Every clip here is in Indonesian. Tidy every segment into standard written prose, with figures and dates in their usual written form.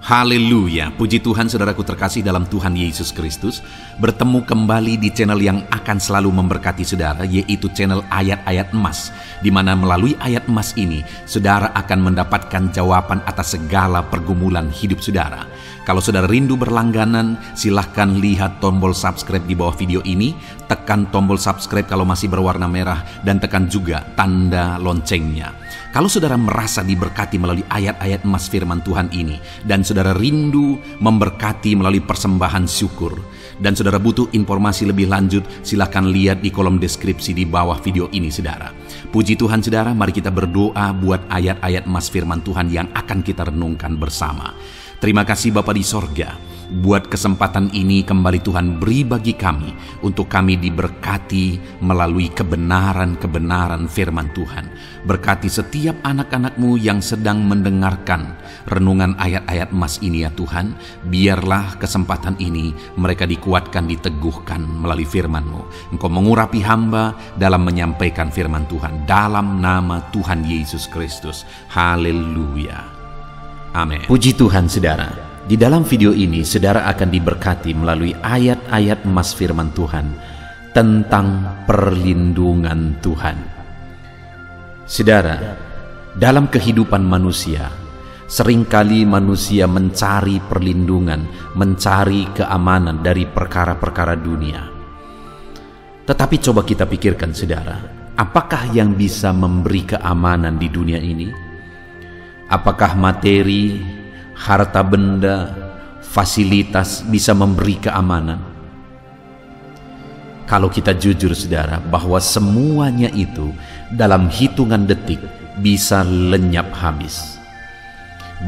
Haleluya, puji Tuhan saudaraku terkasih dalam Tuhan Yesus Kristus. Bertemu kembali di channel yang akan selalu memberkati saudara, yaitu channel Ayat-Ayat Emas, di mana melalui ayat emas ini, saudara akan mendapatkan jawaban atas segala pergumulan hidup saudara. Kalau saudara rindu berlangganan, silahkan lihat tombol subscribe di bawah video ini, tekan tombol subscribe kalau masih berwarna merah, dan tekan juga tanda loncengnya. Kalau saudara merasa diberkati melalui ayat-ayat emas firman Tuhan ini, dan saudara rindu memberkati melalui persembahan syukur, dan saudara butuh informasi lebih lanjut, silahkan lihat di kolom deskripsi di bawah video ini saudara. Puji Tuhan saudara, mari kita berdoa buat ayat-ayat emas firman Tuhan yang akan kita renungkan bersama. Terima kasih Bapa di sorga, buat kesempatan ini kembali Tuhan beri bagi kami, untuk kami diberkati melalui kebenaran-kebenaran firman Tuhan. Berkati setiap anak-anak-Mu yang sedang mendengarkan renungan ayat-ayat emas ini ya Tuhan. Biarlah kesempatan ini mereka dikuatkan, diteguhkan melalui firman-Mu. Engkau mengurapi hamba dalam menyampaikan firman Tuhan, dalam nama Tuhan Yesus Kristus. Haleluya. Amin. Puji Tuhan saudara, di dalam video ini saudara akan diberkati melalui ayat-ayat emas firman Tuhan tentang perlindungan Tuhan. Saudara, dalam kehidupan manusia, seringkali manusia mencari perlindungan, mencari keamanan dari perkara-perkara dunia. Tetapi coba kita pikirkan saudara, apakah yang bisa memberi keamanan di dunia ini? Apakah materi, harta benda, fasilitas bisa memberi keamanan? Kalau kita jujur saudara, bahwa semuanya itu dalam hitungan detik bisa lenyap habis.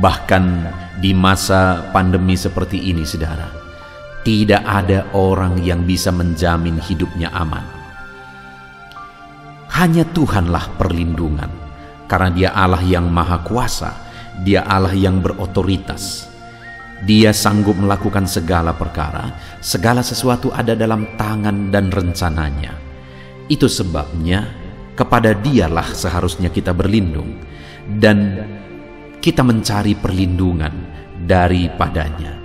Bahkan di masa pandemi seperti ini saudara, tidak ada orang yang bisa menjamin hidupnya aman. Hanya Tuhanlah perlindungan. Karena Dia Allah yang maha kuasa, Dia Allah yang berotoritas. Dia sanggup melakukan segala perkara, segala sesuatu ada dalam tangan dan rencananya. Itu sebabnya kepada Dialah seharusnya kita berlindung, dan kita mencari perlindungan daripadanya.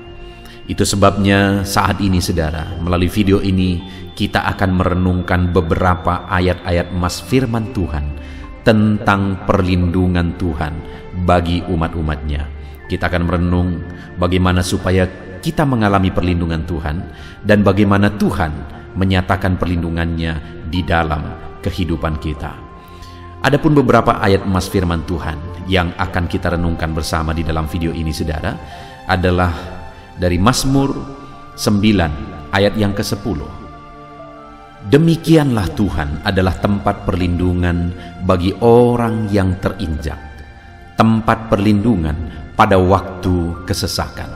Itu sebabnya saat ini saudara, melalui video ini kita akan merenungkan beberapa ayat-ayat emas firman Tuhan tentang perlindungan Tuhan bagi umat-umatnya. Kita akan merenung bagaimana supaya kita mengalami perlindungan Tuhan, dan bagaimana Tuhan menyatakan perlindungannya di dalam kehidupan kita. Adapun beberapa ayat emas firman Tuhan yang akan kita renungkan bersama di dalam video ini saudara, adalah dari Mazmur 9 ayat yang ke-10. Demikianlah Tuhan adalah tempat perlindungan bagi orang yang terinjak, tempat perlindungan pada waktu kesesakan.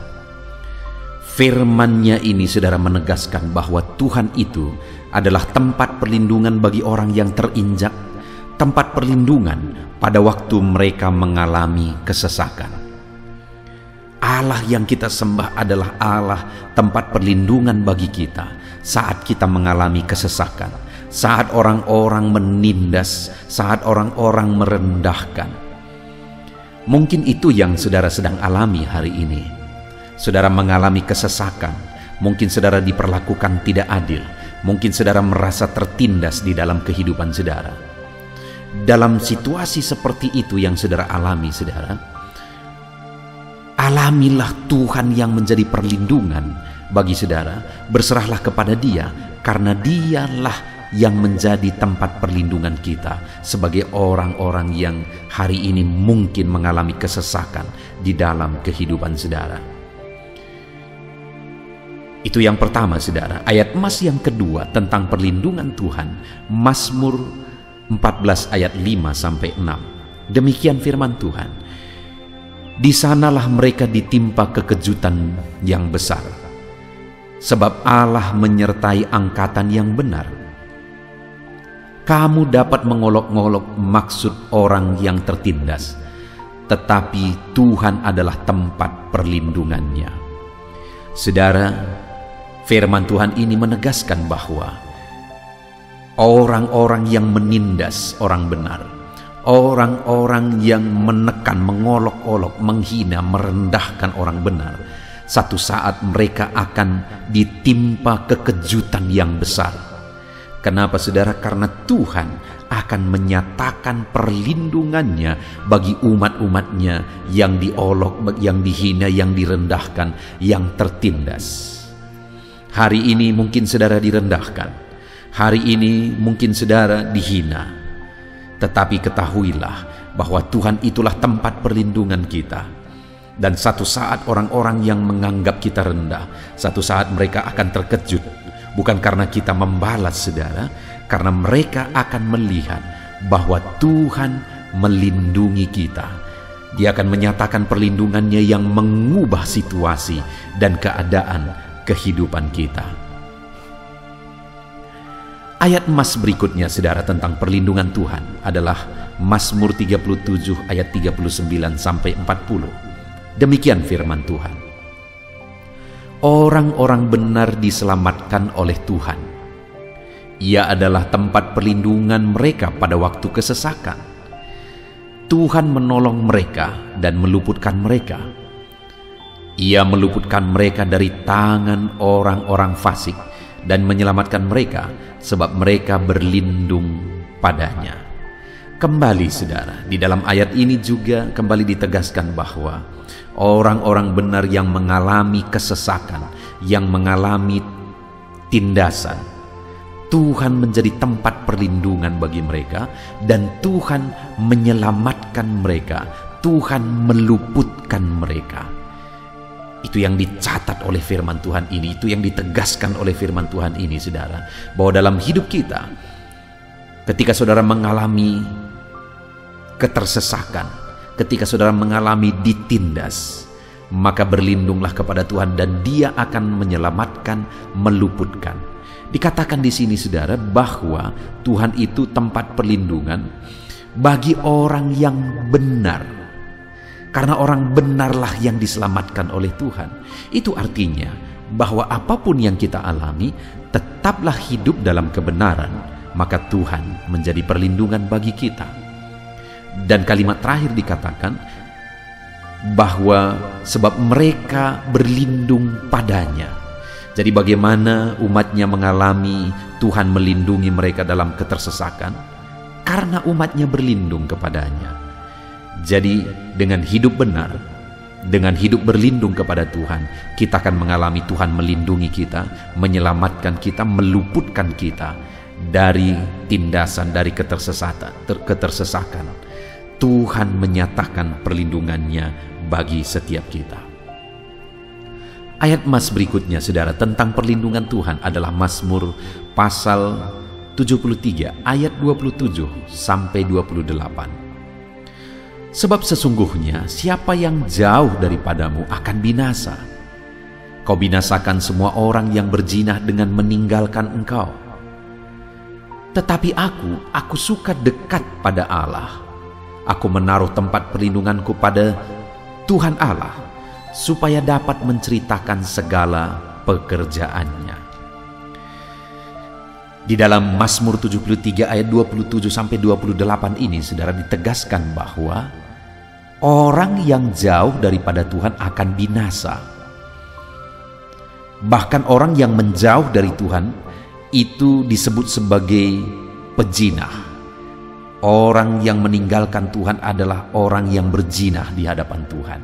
Firman-Nya ini saudara menegaskan bahwa Tuhan itu adalah tempat perlindungan bagi orang yang terinjak, tempat perlindungan pada waktu mereka mengalami kesesakan. Allah yang kita sembah adalah Allah tempat perlindungan bagi kita saat kita mengalami kesesakan, saat orang-orang menindas, saat orang-orang merendahkan. Mungkin itu yang saudara sedang alami hari ini. Saudara mengalami kesesakan, mungkin saudara diperlakukan tidak adil, mungkin saudara merasa tertindas di dalam kehidupan saudara. Dalam situasi seperti itu yang saudara alami saudara, alamilah Tuhan yang menjadi perlindungan bagi saudara. Berserahlah kepada Dia, karena Dialah yang menjadi tempat perlindungan kita sebagai orang-orang yang hari ini mungkin mengalami kesesakan di dalam kehidupan saudara. Itu yang pertama saudara. Ayat emas yang kedua tentang perlindungan Tuhan, Mazmur 14 ayat 5-6. Demikian firman Tuhan. Di sanalah mereka ditimpa kekejutan yang besar, sebab Allah menyertai angkatan yang benar. Kamu dapat mengolok-ngolok maksud orang yang tertindas, tetapi Tuhan adalah tempat perlindungannya. Saudara, firman Tuhan ini menegaskan bahwa orang-orang yang menindas orang benar, Orang-orang yang menekan, mengolok-olok, menghina, merendahkan orang benar, satu saat mereka akan ditimpa kekejutan yang besar. Kenapa saudara? Karena Tuhan akan menyatakan perlindungannya bagi umat-umatnya yang diolok, yang dihina, yang direndahkan, yang tertindas. Hari ini mungkin saudara direndahkan, hari ini mungkin saudara dihina. Tetapi ketahuilah bahwa Tuhan itulah tempat perlindungan kita. Dan satu saat orang-orang yang menganggap kita rendah, satu saat mereka akan terkejut. Bukan karena kita membalas saudara, karena mereka akan melihat bahwa Tuhan melindungi kita. Dia akan menyatakan perlindungannya yang mengubah situasi dan keadaan kehidupan kita. Ayat emas berikutnya saudara tentang perlindungan Tuhan adalah Mazmur 37 ayat 39 sampai 40. Demikian firman Tuhan. Orang-orang benar diselamatkan oleh Tuhan. Ia adalah tempat perlindungan mereka pada waktu kesesakan. Tuhan menolong mereka dan meluputkan mereka. Ia meluputkan mereka dari tangan orang-orang fasik dan menyelamatkan mereka sebab mereka berlindung padanya. Kembali saudara, di dalam ayat ini juga kembali ditegaskan bahwa orang-orang benar yang mengalami kesesakan, yang mengalami tindasan, Tuhan menjadi tempat perlindungan bagi mereka dan Tuhan menyelamatkan mereka, Tuhan meluputkan mereka. Itu yang dicatat oleh firman Tuhan ini, itu yang ditegaskan oleh firman Tuhan ini saudara, bahwa dalam hidup kita ketika saudara mengalami ketersesakan, ketika saudara mengalami ditindas, maka berlindunglah kepada Tuhan dan Dia akan menyelamatkan, meluputkan. Dikatakan di sini saudara bahwa Tuhan itu tempat perlindungan bagi orang yang benar. Karena orang benarlah yang diselamatkan oleh Tuhan. Itu artinya bahwa apapun yang kita alami, tetaplah hidup dalam kebenaran, maka Tuhan menjadi perlindungan bagi kita. Dan kalimat terakhir dikatakan bahwa sebab mereka berlindung padanya. Jadi bagaimana umatnya mengalami Tuhan melindungi mereka dalam ketersesakan? Karena umatnya berlindung kepadanya. Jadi dengan hidup benar, dengan hidup berlindung kepada Tuhan, kita akan mengalami Tuhan melindungi kita, menyelamatkan kita, meluputkan kita dari tindasan, dari ketersesakan. Tuhan menyatakan perlindungannya bagi setiap kita. Ayat emas berikutnya saudara tentang perlindungan Tuhan adalah Mazmur pasal 73 ayat 27 sampai 28. Sebab sesungguhnya siapa yang jauh daripadamu akan binasa. Kau binasakan semua orang yang berzina dengan meninggalkan engkau. Tetapi aku suka dekat pada Allah. Aku menaruh tempat perlindunganku pada Tuhan Allah, supaya dapat menceritakan segala pekerjaannya. Di dalam Mazmur 73 ayat 27 sampai 28 ini saudara ditegaskan bahwa orang yang jauh daripada Tuhan akan binasa. Bahkan orang yang menjauh dari Tuhan itu disebut sebagai pejinah. Orang yang meninggalkan Tuhan adalah orang yang berjinah di hadapan Tuhan.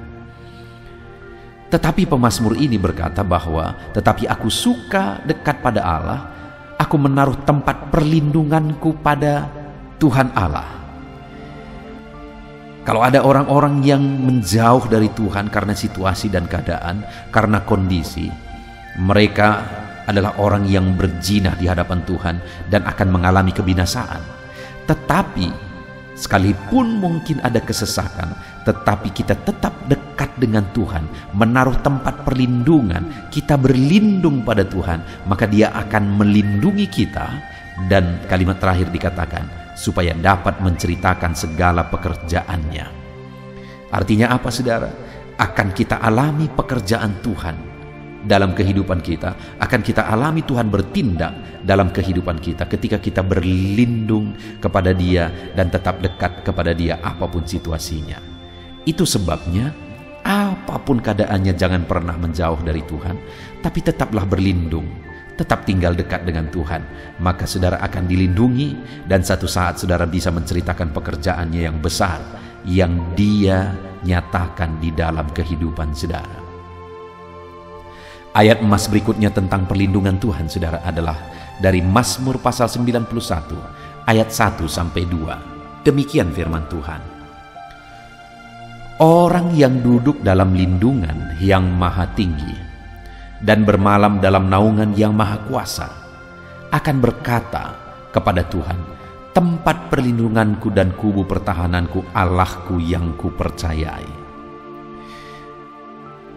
Tetapi pemazmur ini berkata bahwa tetapi aku suka dekat pada Allah, aku menaruh tempat perlindunganku pada Tuhan Allah. Kalau ada orang-orang yang menjauh dari Tuhan karena situasi dan keadaan, karena kondisi, mereka adalah orang yang berzina di hadapan Tuhan dan akan mengalami kebinasaan. Tetapi sekalipun mungkin ada kesesakan, tetapi kita tetap dekat dengan Tuhan, menaruh tempat perlindungan, kita berlindung pada Tuhan, maka Dia akan melindungi kita. Dan kalimat terakhir dikatakan, supaya dapat menceritakan segala pekerjaannya. Artinya apa saudara? Akan kita alami pekerjaan Tuhan dalam kehidupan kita, akan kita alami Tuhan bertindak dalam kehidupan kita ketika kita berlindung kepada Dia dan tetap dekat kepada Dia apapun situasinya. Itu sebabnya apapun keadaannya jangan pernah menjauh dari Tuhan, tapi tetaplah berlindung, tetap tinggal dekat dengan Tuhan. Maka saudara akan dilindungi dan satu saat saudara bisa menceritakan pekerjaannya yang besar yang Dia nyatakan di dalam kehidupan saudara. Ayat emas berikutnya tentang perlindungan Tuhan saudara adalah dari Mazmur pasal 91 ayat 1 sampai 2. Demikian firman Tuhan. Orang yang duduk dalam lindungan yang maha tinggi dan bermalam dalam naungan yang maha kuasa akan berkata kepada Tuhan, tempat perlindunganku dan kubu pertahananku, Allahku yang kupercayai.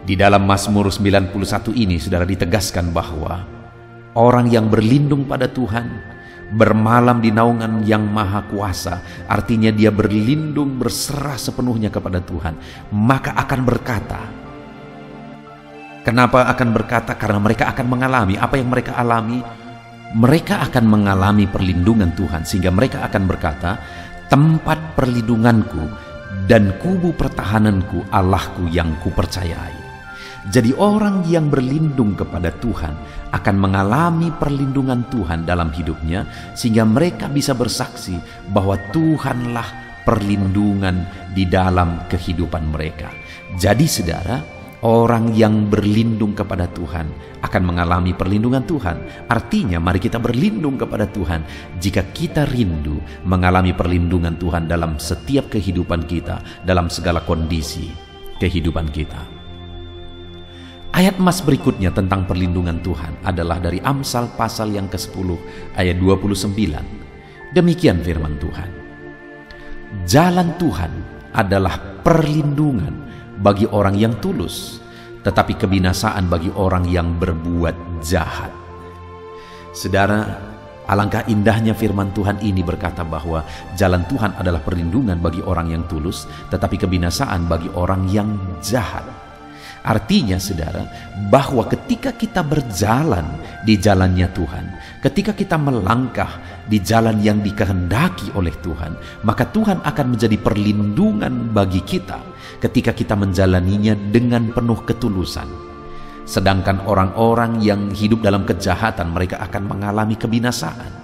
Di dalam Mazmur 91 ini saudara ditegaskan bahwa orang yang berlindung pada Tuhan, bermalam di naungan yang maha kuasa, artinya dia berlindung berserah sepenuhnya kepada Tuhan, maka akan berkata. Kenapa akan berkata? Karena mereka akan mengalami apa yang mereka alami. Mereka akan mengalami perlindungan Tuhan, sehingga mereka akan berkata, tempat perlindunganku dan kubu pertahananku, Allahku yang kupercayai. Jadi orang yang berlindung kepada Tuhan akan mengalami perlindungan Tuhan dalam hidupnya, sehingga mereka bisa bersaksi bahwa Tuhanlah perlindungan di dalam kehidupan mereka. Jadi saudara, orang yang berlindung kepada Tuhan akan mengalami perlindungan Tuhan. Artinya mari kita berlindung kepada Tuhan jika kita rindu mengalami perlindungan Tuhan dalam setiap kehidupan kita, dalam segala kondisi kehidupan kita. Ayat emas berikutnya tentang perlindungan Tuhan adalah dari Amsal pasal yang ke-10 ayat 29. Demikian firman Tuhan. Jalan Tuhan adalah perlindungan bagi orang yang tulus, tetapi kebinasaan bagi orang yang berbuat jahat. Saudara, alangkah indahnya firman Tuhan ini berkata bahwa jalan Tuhan adalah perlindungan bagi orang yang tulus, tetapi kebinasaan bagi orang yang jahat. Artinya saudara, bahwa ketika kita berjalan di jalannya Tuhan, ketika kita melangkah di jalan yang dikehendaki oleh Tuhan, maka Tuhan akan menjadi perlindungan bagi kita ketika kita menjalaninya dengan penuh ketulusan. Sedangkan orang-orang yang hidup dalam kejahatan, mereka akan mengalami kebinasaan.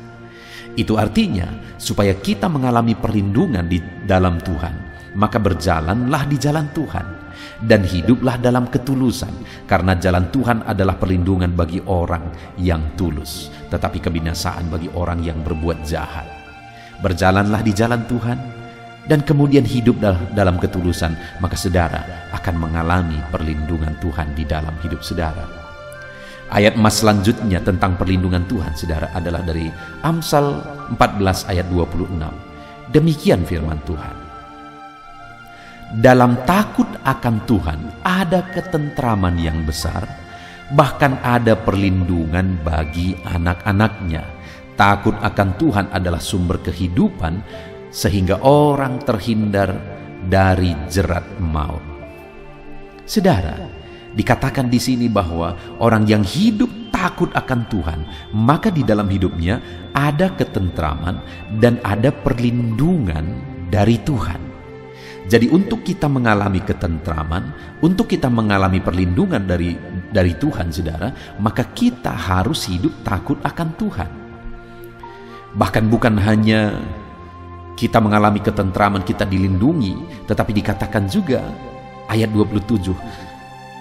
Itu artinya supaya kita mengalami perlindungan di dalam Tuhan, maka berjalanlah di jalan Tuhan dan hiduplah dalam ketulusan, karena jalan Tuhan adalah perlindungan bagi orang yang tulus, tetapi kebinasaan bagi orang yang berbuat jahat. Berjalanlah di jalan Tuhan dan kemudian hidup dalam ketulusan, maka saudara akan mengalami perlindungan Tuhan di dalam hidup saudara. Ayat emas selanjutnya tentang perlindungan Tuhan saudara adalah dari Amsal 14 ayat 26. Demikian firman Tuhan. Dalam takut akan Tuhan ada ketentraman yang besar, bahkan ada perlindungan bagi anak-anaknya. Takut akan Tuhan adalah sumber kehidupan, sehingga orang terhindar dari jerat maut. Saudara, dikatakan di sini bahwa orang yang hidup takut akan Tuhan, maka di dalam hidupnya ada ketentraman dan ada perlindungan dari Tuhan. Jadi untuk kita mengalami ketentraman, untuk kita mengalami perlindungan dari Tuhan saudara, maka kita harus hidup takut akan Tuhan. Bahkan bukan hanya kita mengalami ketentraman, kita dilindungi, tetapi dikatakan juga ayat 27,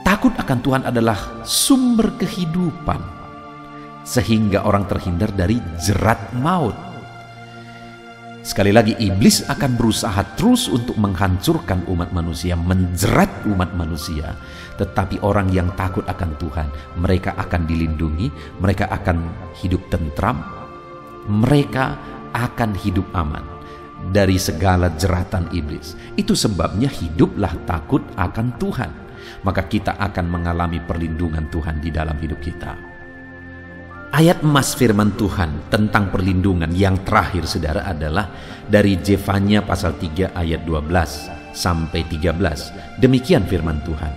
takut akan Tuhan adalah sumber kehidupan, sehingga orang terhindar dari jerat maut. Sekali lagi, iblis akan berusaha terus untuk menghancurkan umat manusia, menjerat umat manusia. Tetapi orang yang takut akan Tuhan, mereka akan dilindungi, mereka akan hidup tentram, mereka akan hidup aman dari segala jeratan iblis. Itu sebabnya hiduplah takut akan Tuhan, maka kita akan mengalami perlindungan Tuhan di dalam hidup kita. Ayat emas firman Tuhan tentang perlindungan yang terakhir saudara adalah dari Zefanya pasal 3 ayat 12 sampai 13. Demikian firman Tuhan.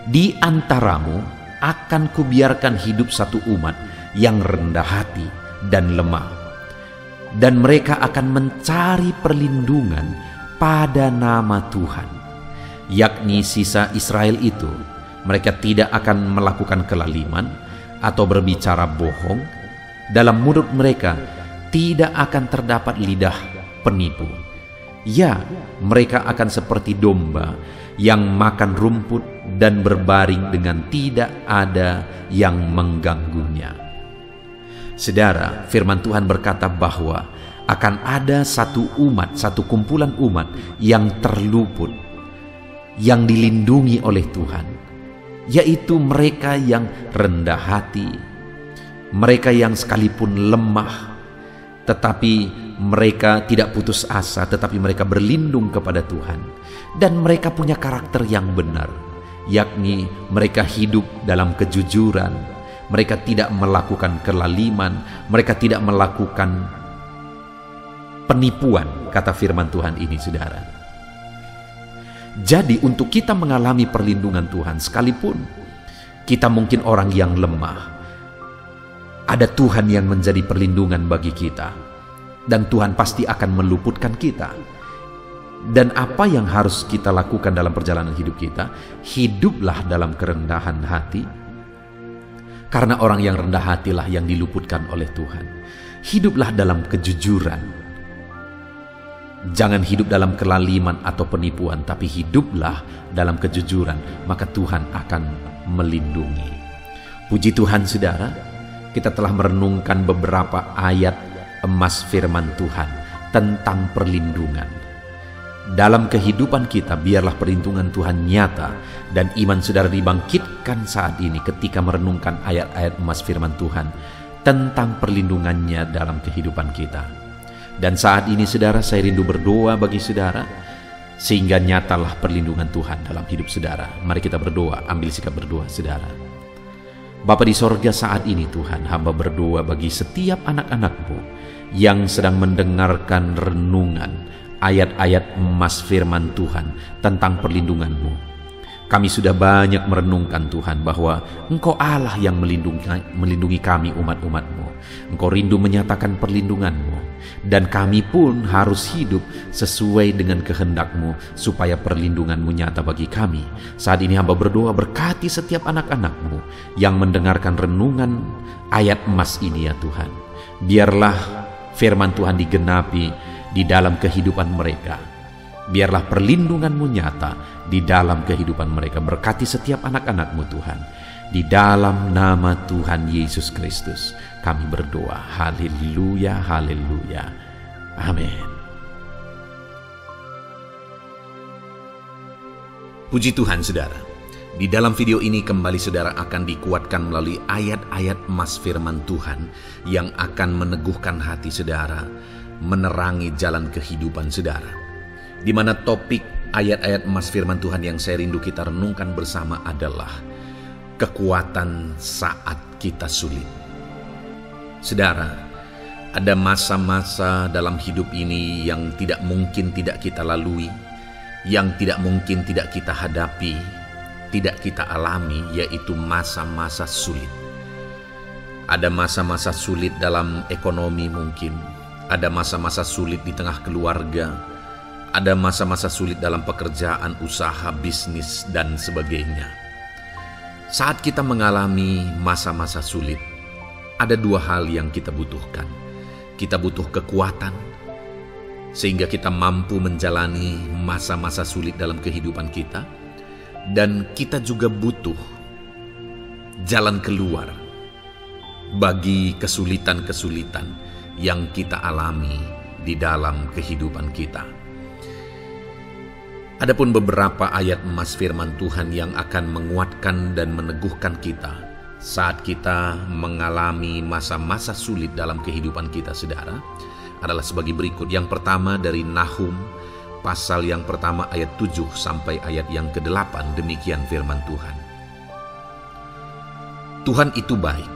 Di antaramu akan kubiarkan hidup satu umat yang rendah hati dan lemah, dan mereka akan mencari perlindungan pada nama Tuhan, yakni sisa Israel itu. Mereka tidak akan melakukan kelaliman atau berbicara bohong. Dalam mulut mereka tidak akan terdapat lidah penipu. Ya, mereka akan seperti domba yang makan rumput dan berbaring dengan tidak ada yang mengganggunya. Saudara, firman Tuhan berkata bahwa akan ada satu umat, satu kumpulan umat yang terluput, yang dilindungi oleh Tuhan, yaitu mereka yang rendah hati, mereka yang sekalipun lemah, tetapi mereka tidak putus asa, tetapi mereka berlindung kepada Tuhan. Dan mereka punya karakter yang benar, yakni mereka hidup dalam kejujuran, mereka tidak melakukan kelaliman, mereka tidak melakukan penipuan, kata firman Tuhan ini, saudara. Jadi untuk kita mengalami perlindungan Tuhan, sekalipun kita mungkin orang yang lemah, ada Tuhan yang menjadi perlindungan bagi kita, dan Tuhan pasti akan meluputkan kita. Dan apa yang harus kita lakukan dalam perjalanan hidup kita? Hiduplah dalam kerendahan hati, karena orang yang rendah hatilah yang diluputkan oleh Tuhan. Hiduplah dalam kejujuran. Jangan hidup dalam kelaliman atau penipuan, tapi hiduplah dalam kejujuran, maka Tuhan akan melindungi. Puji Tuhan, saudara, kita telah merenungkan beberapa ayat emas firman Tuhan tentang perlindungan. Dalam kehidupan kita, biarlah perlindungan Tuhan nyata, dan iman saudara dibangkitkan saat ini ketika merenungkan ayat-ayat emas firman Tuhan tentang perlindungannya dalam kehidupan kita. Dan saat ini, saudara, saya rindu berdoa bagi saudara, sehingga nyatalah perlindungan Tuhan dalam hidup saudara. Mari kita berdoa, ambil sikap berdoa, saudara. Bapa di sorga, saat ini Tuhan, hamba berdoa bagi setiap anak-anak-Mu yang sedang mendengarkan renungan ayat-ayat emas firman Tuhan tentang perlindungan-Mu. Kami sudah banyak merenungkan Tuhan bahwa Engkau Allah yang melindungi kami umat-umat-Mu. Engkau rindu menyatakan perlindungan-Mu, dan kami pun harus hidup sesuai dengan kehendak-Mu supaya perlindungan-Mu nyata bagi kami. Saat ini hamba berdoa, berkati setiap anak-anak-Mu yang mendengarkan renungan ayat emas ini ya Tuhan. Biarlah firman Tuhan digenapi di dalam kehidupan mereka. Biarlah perlindungan-Mu nyata di dalam kehidupan mereka. Berkati setiap anak-anak-Mu Tuhan. Di dalam nama Tuhan Yesus Kristus kami berdoa. Haleluya, haleluya. Amin. Puji Tuhan, saudara. Di dalam video ini kembali saudara akan dikuatkan melalui ayat-ayat emas firman Tuhan yang akan meneguhkan hati saudara, menerangi jalan kehidupan saudara. Di mana topik ayat-ayat emas firman Tuhan yang saya rindu kita renungkan bersama adalah kekuatan saat kita sulit. Saudara, ada masa-masa dalam hidup ini yang tidak mungkin tidak kita lalui, yang tidak mungkin tidak kita hadapi, tidak kita alami, yaitu masa-masa sulit. Ada masa-masa sulit dalam ekonomi mungkin, ada masa-masa sulit di tengah keluarga, ada masa-masa sulit dalam pekerjaan, usaha, bisnis, dan sebagainya. Saat kita mengalami masa-masa sulit, ada dua hal yang kita butuhkan. Kita butuh kekuatan, sehingga kita mampu menjalani masa-masa sulit dalam kehidupan kita. Dan kita juga butuh jalan keluar bagi kesulitan-kesulitan yang kita alami di dalam kehidupan kita. Adapun beberapa ayat emas firman Tuhan yang akan menguatkan dan meneguhkan kita saat kita mengalami masa-masa sulit dalam kehidupan kita, saudara, adalah sebagai berikut. Yang pertama dari Nahum, pasal yang pertama ayat 7 sampai ayat yang ke-8, demikian firman Tuhan. Tuhan itu baik.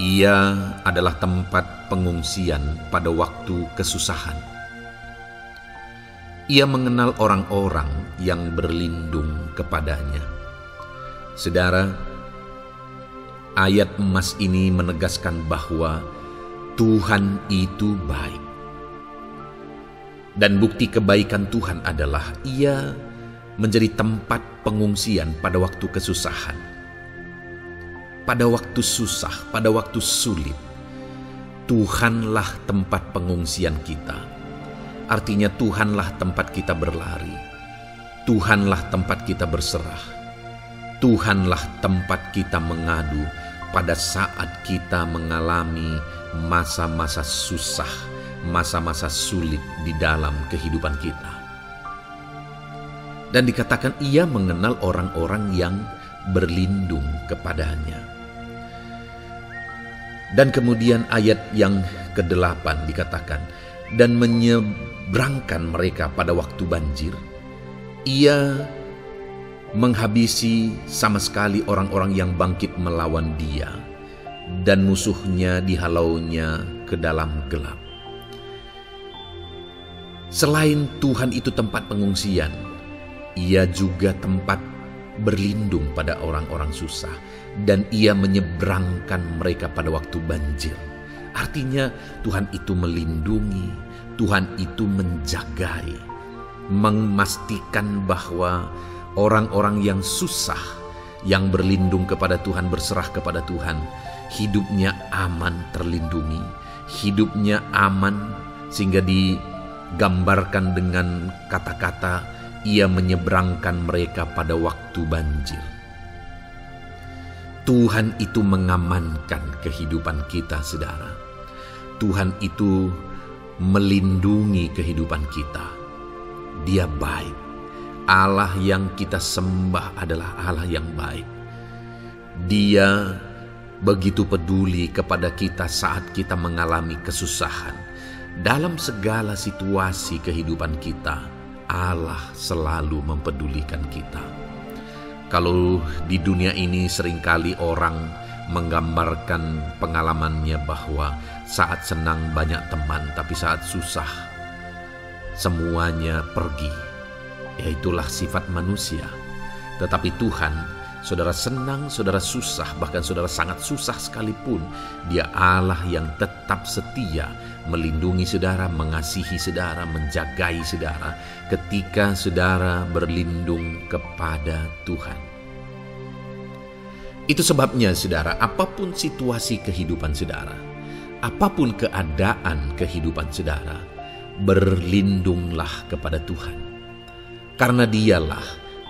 Ia adalah tempat pengungsian pada waktu kesusahan. Ia mengenal orang-orang yang berlindung kepadanya. Saudara, Ayat emas ini menegaskan bahwa Tuhan itu baik. Dan bukti kebaikan Tuhan adalah Ia menjadi tempat pengungsian pada waktu kesusahan. Pada waktu susah, pada waktu sulit, Tuhanlah tempat pengungsian kita. Artinya Tuhanlah tempat kita berlari. Tuhanlah tempat kita berserah. Tuhanlah tempat kita mengadu pada saat kita mengalami masa-masa susah, masa-masa sulit di dalam kehidupan kita. Dan dikatakan Ia mengenal orang-orang yang berlindung kepadanya. Dan kemudian ayat yang ke-8 dikatakan, dan menyeberangkan mereka pada waktu banjir. Ia menghabisi sama sekali orang-orang yang bangkit melawan Dia, dan musuhnya dihalaunya ke dalam gelap. Selain Tuhan itu tempat pengungsian, Ia juga tempat berlindung pada orang-orang susah, dan Ia menyeberangkan mereka pada waktu banjir. Artinya Tuhan itu melindungi, Tuhan itu menjagai, memastikan bahwa orang-orang yang susah, yang berlindung kepada Tuhan, berserah kepada Tuhan, hidupnya aman, terlindungi, hidupnya aman, sehingga digambarkan dengan kata-kata Ia menyeberangkan mereka pada waktu banjir. Tuhan itu mengamankan kehidupan kita, saudara. Tuhan itu melindungi kehidupan kita. Dia baik. Allah yang kita sembah adalah Allah yang baik. Dia begitu peduli kepada kita saat kita mengalami kesusahan. Dalam segala situasi kehidupan kita, Allah selalu mempedulikan kita. Kalau di dunia ini seringkali orang menggambarkan pengalamannya bahwa saat senang banyak teman, tapi saat susah semuanya pergi. Ya, itulah sifat manusia. Tetapi Tuhan, saudara senang, saudara susah, bahkan saudara sangat susah sekalipun, Dia Allah yang tetap setia melindungi saudara, mengasihi saudara, menjagai saudara ketika saudara berlindung kepada Tuhan. Itu sebabnya saudara, apapun situasi kehidupan saudara, apapun keadaan kehidupan saudara, berlindunglah kepada Tuhan. Karena Dialah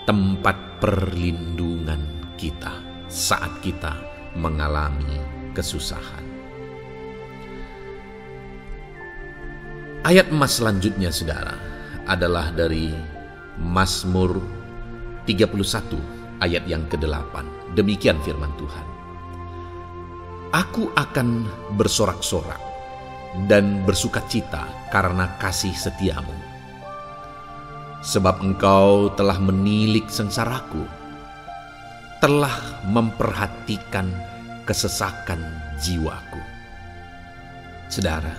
tempat perlindungan kita saat kita mengalami kesusahan. Ayat emas selanjutnya saudara adalah dari Mazmur 31 ayat yang ke-8. Demikian firman Tuhan. Aku akan bersorak-sorak dan bersukacita karena kasih setiamu. Sebab Engkau telah menilik sengsaraku, telah memperhatikan kesesakan jiwaku. Saudara,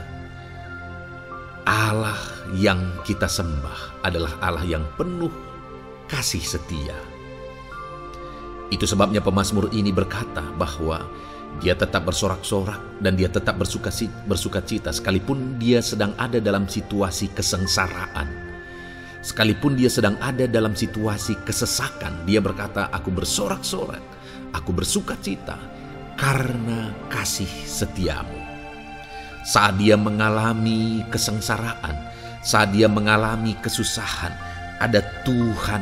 Allah yang kita sembah adalah Allah yang penuh kasih setia. Itu sebabnya pemazmur ini berkata bahwa dia tetap bersorak-sorak dan dia tetap bersukacita sekalipun dia sedang ada dalam situasi kesengsaraan. Sekalipun dia sedang ada dalam situasi kesesakan, dia berkata, aku bersorak-sorak, aku bersukacita karena kasih setiamu. Saat dia mengalami kesengsaraan, saat dia mengalami kesusahan, ada Tuhan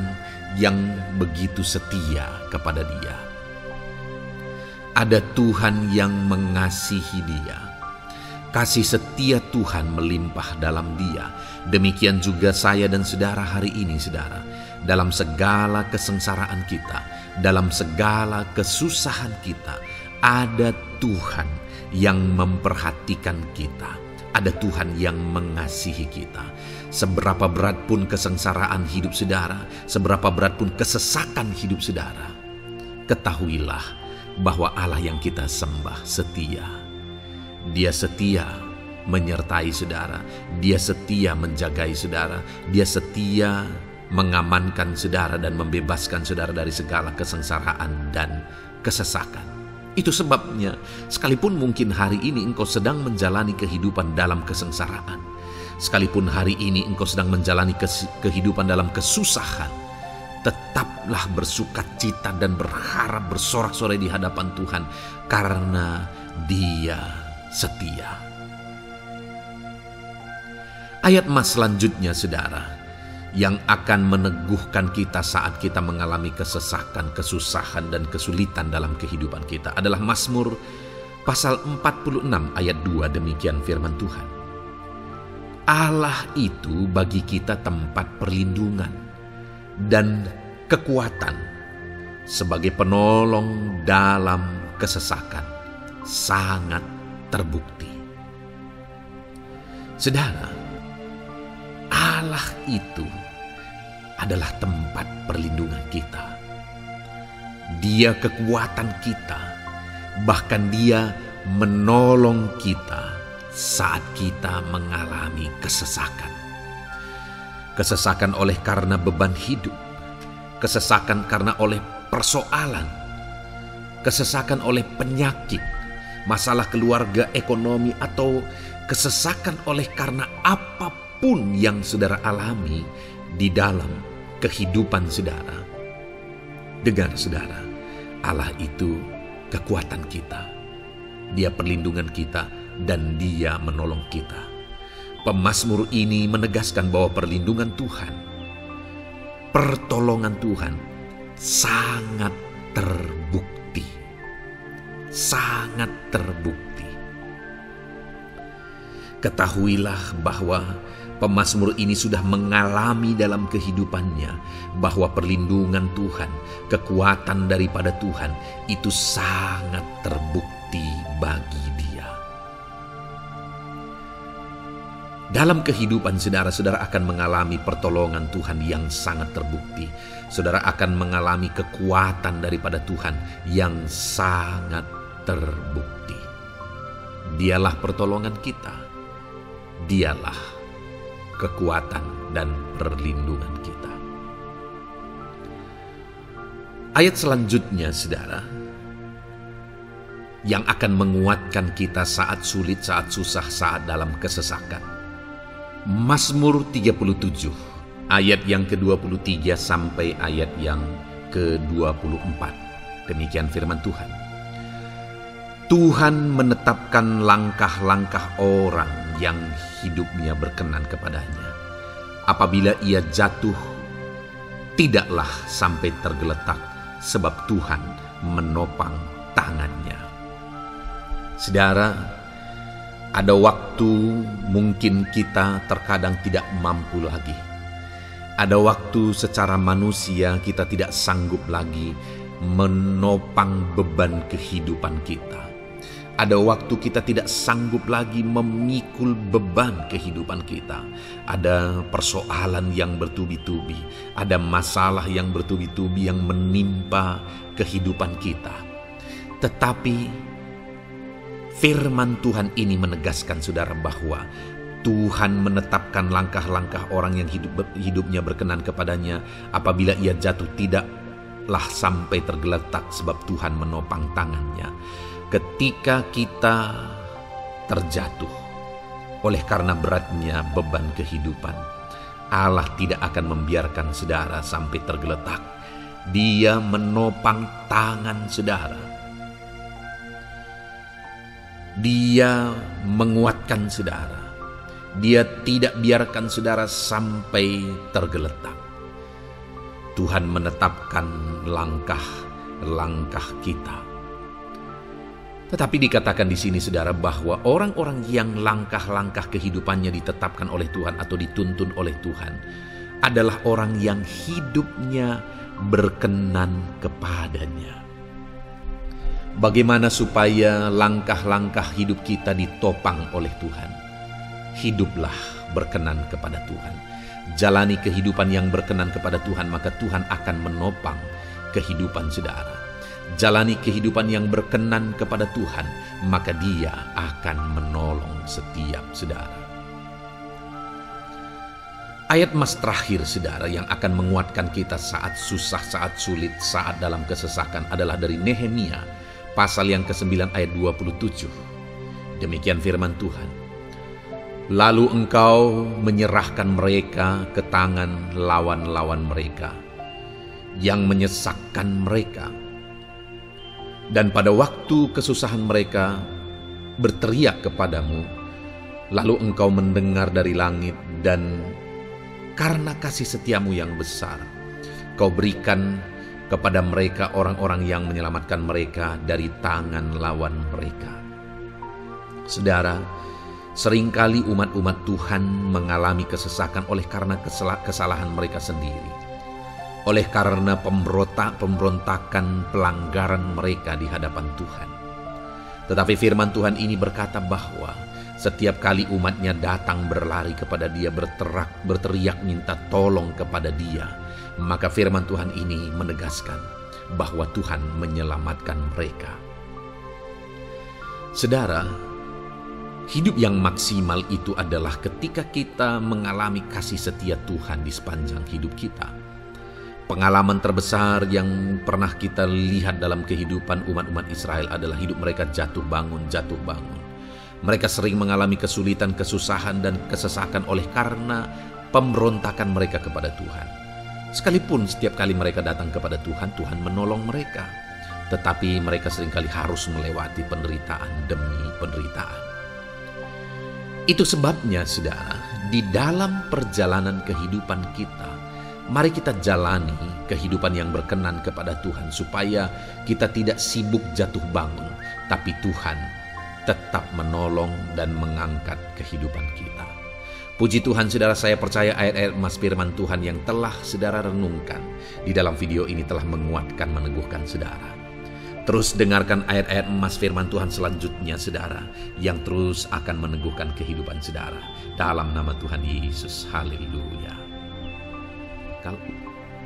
yang begitu setia kepada dia. Ada Tuhan yang mengasihi dia. Kasih setia Tuhan melimpah dalam dia. Demikian juga saya dan saudara hari ini, saudara. Dalam segala kesengsaraan kita, dalam segala kesusahan kita, ada Tuhan yang memperhatikan kita. Ada Tuhan yang mengasihi kita. Seberapa berat pun kesengsaraan hidup saudara, seberapa berat pun kesesakan hidup saudara, ketahuilah bahwa Allah yang kita sembah setia. Dia setia menyertai saudara, Dia setia menjagai saudara, Dia setia mengamankan saudara dan membebaskan saudara dari segala kesengsaraan dan kesesakan. Itu sebabnya, sekalipun mungkin hari ini engkau sedang menjalani kehidupan dalam kesengsaraan, sekalipun hari ini engkau sedang menjalani kehidupan dalam kesusahan, tetaplah bersukacita dan berharap bersorak-sorai di hadapan Tuhan, karena Dia setia. Ayat mas selanjutnya, saudara, yang akan meneguhkan kita saat kita mengalami kesesakan, kesusahan, dan kesulitan dalam kehidupan kita adalah Mazmur pasal 46 ayat 2. Demikian firman Tuhan. Allah itu bagi kita tempat perlindungan dan kekuatan sebagai penolong dalam kesesakan, sangat terbukti. Saudara, Allah itu adalah tempat perlindungan kita. Dia kekuatan kita, bahkan Dia menolong kita saat kita mengalami kesesakan. Kesesakan oleh karena beban hidup, kesesakan karena oleh persoalan, kesesakan oleh penyakit, masalah keluarga, ekonomi, atau kesesakan oleh karena apapun yang saudara alami di dalam kehidupan saudara. Dengar saudara, Allah itu kekuatan kita. Dia perlindungan kita dan Dia menolong kita. Pemazmur ini menegaskan bahwa perlindungan Tuhan, pertolongan Tuhan sangat terbukti. Sangat terbukti. Ketahuilah bahwa pemazmur ini sudah mengalami dalam kehidupannya bahwa perlindungan Tuhan, kekuatan daripada Tuhan itu sangat terbukti bagi dia. Dalam kehidupan saudara-saudara akan mengalami pertolongan Tuhan yang sangat terbukti. Saudara akan mengalami kekuatan daripada Tuhan yang sangat terbukti. Dialah pertolongan kita. Dialah kekuatan dan perlindungan kita. Ayat selanjutnya, saudara, yang akan menguatkan kita saat sulit, saat susah, saat dalam kesesakan. Mazmur 37, ayat yang ke-23 sampai ayat yang ke-24. Demikian firman Tuhan. Tuhan menetapkan langkah-langkah orang yang hidupnya berkenan kepadanya. Apabila ia jatuh, tidaklah sampai tergeletak, sebab Tuhan menopang tangannya. Saudara, ada waktu mungkin kita terkadang tidak mampu lagi. Ada waktu secara manusia kita tidak sanggup lagi menopang beban kehidupan kita. Ada waktu kita tidak sanggup lagi memikul beban kehidupan kita. Ada persoalan yang bertubi-tubi, ada masalah yang bertubi-tubi yang menimpa kehidupan kita. Tetapi firman Tuhan ini menegaskan saudara bahwa Tuhan menetapkan langkah-langkah orang yang hidupnya berkenan kepadanya. Apabila ia jatuh, tidaklah sampai tergeletak, sebab Tuhan menopang tangannya. Ketika kita terjatuh oleh karena beratnya beban kehidupan, Allah tidak akan membiarkan saudara sampai tergeletak. Dia menopang tangan saudara. Dia menguatkan saudara. Dia tidak biarkan saudara sampai tergeletak. Tuhan menetapkan langkah-langkah kita. Tetapi dikatakan di sini saudara bahwa orang-orang yang langkah-langkah kehidupannya ditetapkan oleh Tuhan atau dituntun oleh Tuhan adalah orang yang hidupnya berkenan kepadanya. Bagaimana supaya langkah-langkah hidup kita ditopang oleh Tuhan? Hiduplah berkenan kepada Tuhan. Jalani kehidupan yang berkenan kepada Tuhan, maka Tuhan akan menopang kehidupan saudara. Jalani kehidupan yang berkenan kepada Tuhan, maka Dia akan menolong setiap saudara. Ayat mas terakhir saudara yang akan menguatkan kita saat susah, saat sulit, saat dalam kesesakan adalah dari Nehemia pasal yang ke-9 ayat 27. Demikian firman Tuhan. Lalu engkau menyerahkan mereka ke tangan lawan-lawan mereka yang menyesakkan mereka. Dan pada waktu kesusahan mereka berteriak kepadamu, lalu engkau mendengar dari langit, dan karena kasih setiamu yang besar, kau berikan kepada mereka orang-orang yang menyelamatkan mereka dari tangan lawan mereka. Saudara, seringkali umat-umat Tuhan mengalami kesesakan oleh karena kesalahan mereka sendiri, oleh karena pemberontakan, pelanggaran mereka di hadapan Tuhan. Tetapi firman Tuhan ini berkata bahwa setiap kali umatnya datang berlari kepada Dia, berteriak minta tolong kepada Dia, maka firman Tuhan ini menegaskan bahwa Tuhan menyelamatkan mereka. Saudara, hidup yang maksimal itu adalah ketika kita mengalami kasih setia Tuhan di sepanjang hidup kita. Pengalaman terbesar yang pernah kita lihat dalam kehidupan umat-umat Israel adalah hidup mereka jatuh bangun. Mereka sering mengalami kesulitan, kesusahan, dan kesesakan oleh karena pemberontakan mereka kepada Tuhan. Sekalipun setiap kali mereka datang kepada Tuhan, Tuhan menolong mereka. Tetapi mereka seringkali harus melewati penderitaan demi penderitaan. Itu sebabnya, saudara, di dalam perjalanan kehidupan kita, mari kita jalani kehidupan yang berkenan kepada Tuhan, supaya kita tidak sibuk jatuh bangun, tapi Tuhan tetap menolong dan mengangkat kehidupan kita. Puji Tuhan, saudara, saya percaya ayat-ayat emas firman Tuhan yang telah saudara renungkan di dalam video ini telah menguatkan, meneguhkan saudara. Terus dengarkan ayat-ayat emas firman Tuhan selanjutnya, saudara, yang terus akan meneguhkan kehidupan saudara. Dalam nama Tuhan Yesus, haleluya.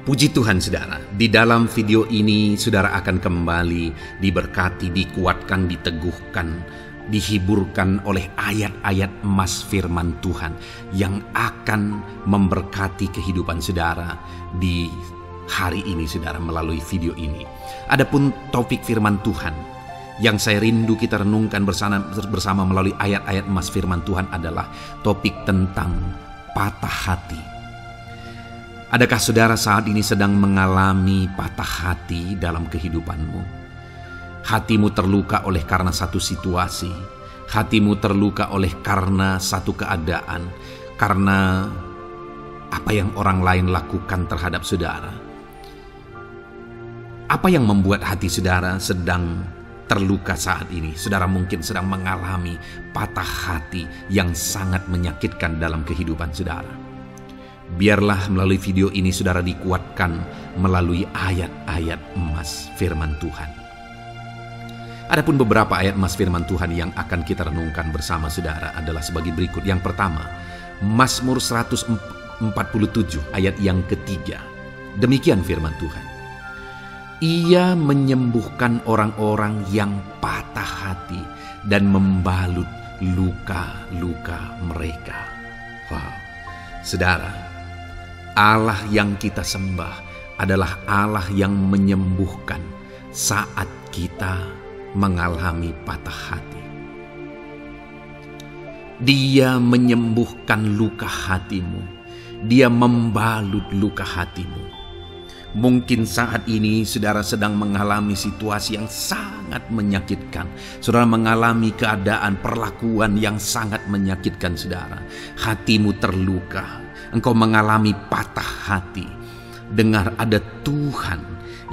Puji Tuhan, saudara, di dalam video ini saudara akan kembali diberkati, dikuatkan, diteguhkan, dihiburkan oleh ayat-ayat emas firman Tuhan yang akan memberkati kehidupan saudara di hari ini, saudara, melalui video ini. Adapun topik firman Tuhan yang saya rindu kita renungkan bersama melalui ayat-ayat emas firman Tuhan adalah topik tentang patah hati. Adakah saudara saat ini sedang mengalami patah hati dalam kehidupanmu? Hatimu terluka oleh karena satu situasi, hatimu terluka oleh karena satu keadaan, karena apa yang orang lain lakukan terhadap saudara. Apa yang membuat hati saudara sedang terluka saat ini? Saudara mungkin sedang mengalami patah hati yang sangat menyakitkan dalam kehidupan saudara. Biarlah melalui video ini saudara dikuatkan melalui ayat-ayat emas firman Tuhan. Adapun beberapa ayat emas firman Tuhan yang akan kita renungkan bersama saudara adalah sebagai berikut. Yang pertama, Mazmur 147 ayat yang ketiga. Demikian firman Tuhan. Ia menyembuhkan orang-orang yang patah hati dan membalut luka-luka mereka. Wow, saudara, Allah yang kita sembah adalah Allah yang menyembuhkan saat kita mengalami patah hati. Dia menyembuhkan luka hatimu. Dia membalut luka hatimu. Mungkin saat ini saudara sedang mengalami situasi yang sangat menyakitkan. Saudara mengalami keadaan, perlakuan yang sangat menyakitkan saudara. Hatimu terluka. Engkau mengalami patah hati. Dengar, ada Tuhan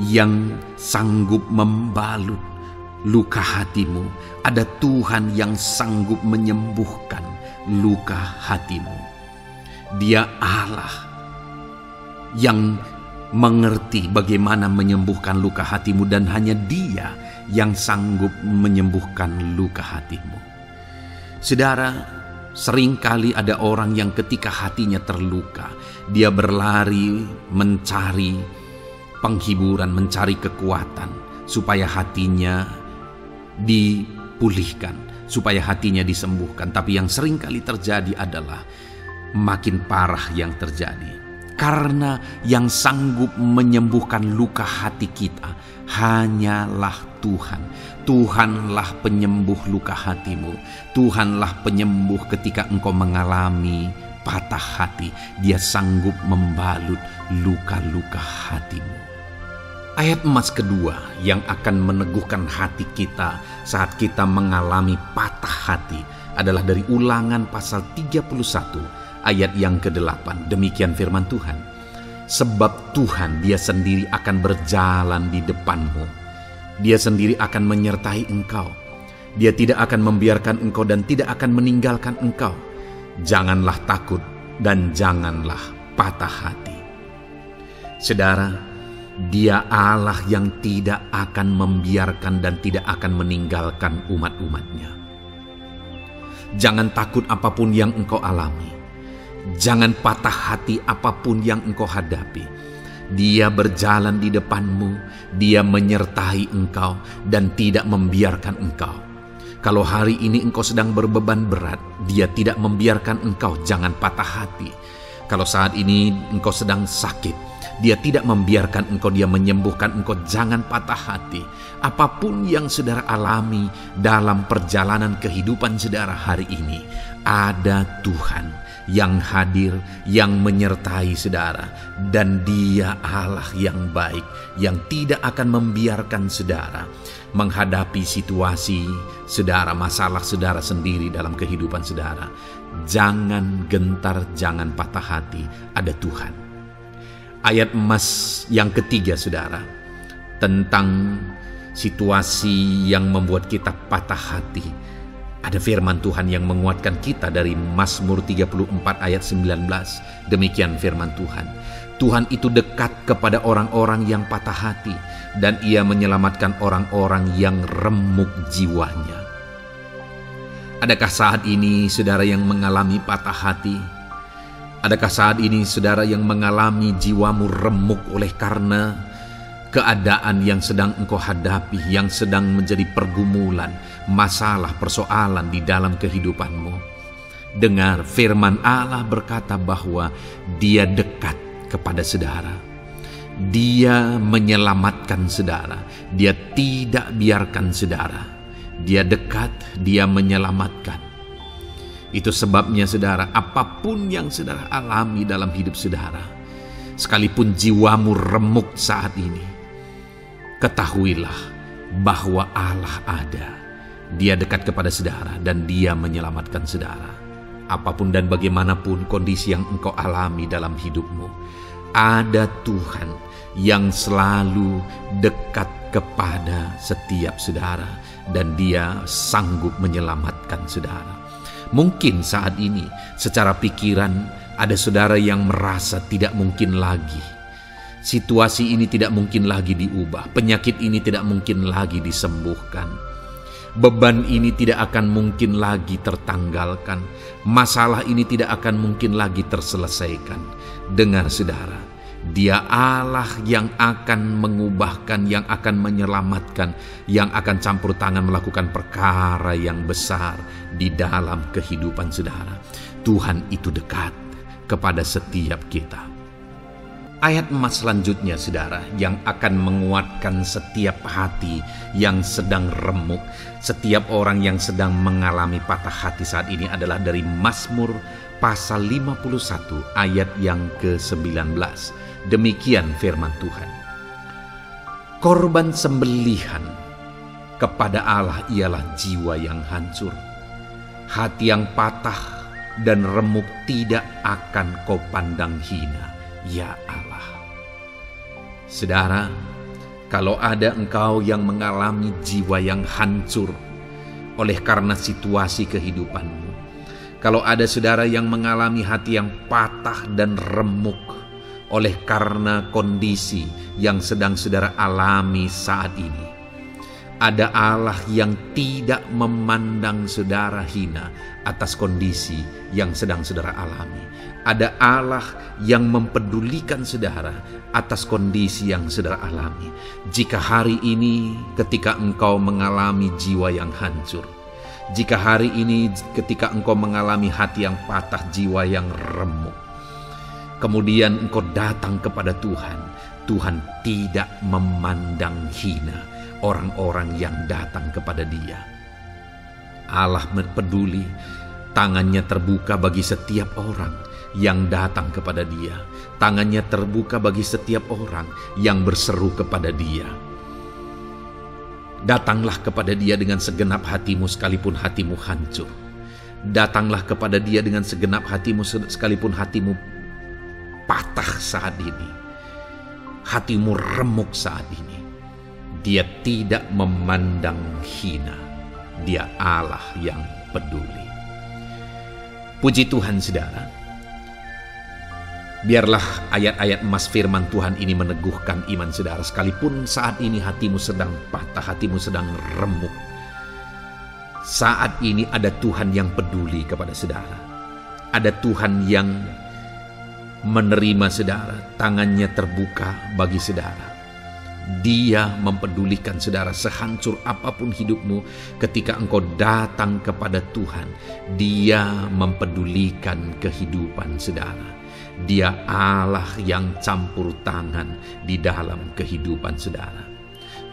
yang sanggup membalut luka hatimu. Ada Tuhan yang sanggup menyembuhkan luka hatimu. Dia Allah yang mengerti bagaimana menyembuhkan luka hatimu, dan hanya Dia yang sanggup menyembuhkan luka hatimu. Saudara, seringkali ada orang yang ketika hatinya terluka, dia berlari mencari penghiburan, mencari kekuatan supaya hatinya dipulihkan, supaya hatinya disembuhkan. Tapi yang seringkali terjadi adalah makin parah yang terjadi. Karena yang sanggup menyembuhkan luka hati kita hanyalah Tuhan. Tuhanlah penyembuh luka hatimu. Tuhanlah penyembuh ketika engkau mengalami patah hati. Dia sanggup membalut luka-luka hatimu. Ayat emas kedua yang akan meneguhkan hati kita saat kita mengalami patah hati adalah dari Ulangan pasal 31 ayat yang ke-8. Demikian firman Tuhan. Sebab Tuhan dia sendiri akan berjalan di depanmu. Dia sendiri akan menyertai engkau. Dia tidak akan membiarkan engkau dan tidak akan meninggalkan engkau. Janganlah takut dan janganlah patah hati. Saudara, Dia Allah yang tidak akan membiarkan dan tidak akan meninggalkan umat-umatnya. Jangan takut apapun yang engkau alami. Jangan patah hati apapun yang engkau hadapi. Dia berjalan di depanmu, Dia menyertai engkau dan tidak membiarkan engkau. Kalau hari ini engkau sedang berbeban berat, Dia tidak membiarkan engkau, jangan patah hati. Kalau saat ini engkau sedang sakit, Dia tidak membiarkan engkau, Dia menyembuhkan engkau, jangan patah hati. Apapun yang saudara alami dalam perjalanan kehidupan saudara hari ini, ada Tuhan yang hadir, yang menyertai saudara. Dan Dia Allah yang baik, yang tidak akan membiarkan saudara menghadapi situasi saudara, masalah saudara sendiri dalam kehidupan saudara. Jangan gentar, jangan patah hati, ada Tuhan. Ayat emas yang ketiga saudara, tentang situasi yang membuat kita patah hati. Ada firman Tuhan yang menguatkan kita dari Mazmur 34 ayat 19. Demikian firman Tuhan. Tuhan itu dekat kepada orang-orang yang patah hati, dan Ia menyelamatkan orang-orang yang remuk jiwanya. Adakah saat ini saudara yang mengalami patah hati? Adakah saat ini saudara yang mengalami jiwamu remuk oleh karena keadaan yang sedang engkau hadapi, yang sedang menjadi pergumulan, masalah, persoalan di dalam kehidupanmu? Dengar, firman Allah berkata bahwa Dia dekat kepada saudara. Dia menyelamatkan saudara. Dia tidak biarkan saudara. Dia dekat, Dia menyelamatkan. Itu sebabnya saudara, apapun yang saudara alami dalam hidup saudara, sekalipun jiwamu remuk saat ini, ketahuilah bahwa Allah ada. Dia dekat kepada saudara dan Dia menyelamatkan saudara. Apapun dan bagaimanapun kondisi yang engkau alami dalam hidupmu, ada Tuhan yang selalu dekat kepada setiap saudara dan Dia sanggup menyelamatkan saudara. Mungkin saat ini secara pikiran ada saudara yang merasa tidak mungkin lagi. Situasi ini tidak mungkin lagi diubah. Penyakit ini tidak mungkin lagi disembuhkan. Beban ini tidak akan mungkin lagi tertanggalkan. Masalah ini tidak akan mungkin lagi terselesaikan. Dengar saudara, Dia Allah yang akan mengubahkan, yang akan menyelamatkan, yang akan campur tangan melakukan perkara yang besar di dalam kehidupan saudara. Tuhan itu dekat kepada setiap kita. Ayat emas selanjutnya saudara, yang akan menguatkan setiap hati yang sedang remuk, setiap orang yang sedang mengalami patah hati saat ini adalah dari Mazmur pasal 51 ayat yang ke-19. Demikian firman Tuhan. Korban sembelihan kepada Allah ialah jiwa yang hancur. Hati yang patah dan remuk tidak akan kau pandang hina, ya Allah. Saudara, kalau ada engkau yang mengalami jiwa yang hancur oleh karena situasi kehidupanmu, kalau ada saudara yang mengalami hati yang patah dan remuk oleh karena kondisi yang sedang saudara alami saat ini, ada Allah yang tidak memandang saudara hina atas kondisi yang sedang saudara alami. Ada Allah yang mempedulikan saudara atas kondisi yang saudara alami. Jika hari ini ketika engkau mengalami jiwa yang hancur, jika hari ini ketika engkau mengalami hati yang patah, jiwa yang remuk, kemudian engkau datang kepada Tuhan, Tuhan tidak memandang hina orang-orang yang datang kepada Dia. Allah peduli, tangannya terbuka bagi setiap orang yang datang kepada Dia. Tangannya terbuka bagi setiap orang yang berseru kepada Dia. Datanglah kepada Dia dengan segenap hatimu sekalipun hatimu hancur. Datanglah kepada Dia dengan segenap hatimu sekalipun hatimu patah saat ini. Hatimu remuk saat ini. Dia tidak memandang hina. Dia Allah yang peduli. Puji Tuhan saudara. Biarlah ayat-ayat emas firman Tuhan ini meneguhkan iman saudara. Sekalipun saat ini hatimu sedang patah, hatimu sedang remuk. Saat ini ada Tuhan yang peduli kepada saudara. Ada Tuhan yang menerima saudara, tangannya terbuka bagi saudara. Dia mempedulikan saudara sehancur apapun hidupmu. Ketika engkau datang kepada Tuhan, Dia mempedulikan kehidupan saudara. Dia Allah yang campur tangan di dalam kehidupan saudara.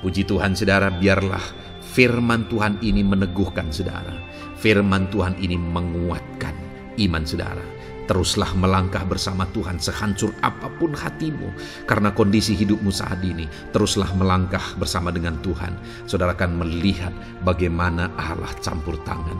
Puji Tuhan saudara, biarlah firman Tuhan ini meneguhkan saudara. Firman Tuhan ini menguatkan iman saudara. Teruslah melangkah bersama Tuhan sehancur apapun hatimu karena kondisi hidupmu saat ini. Teruslah melangkah bersama dengan Tuhan. Saudara akan melihat bagaimana Allah campur tangan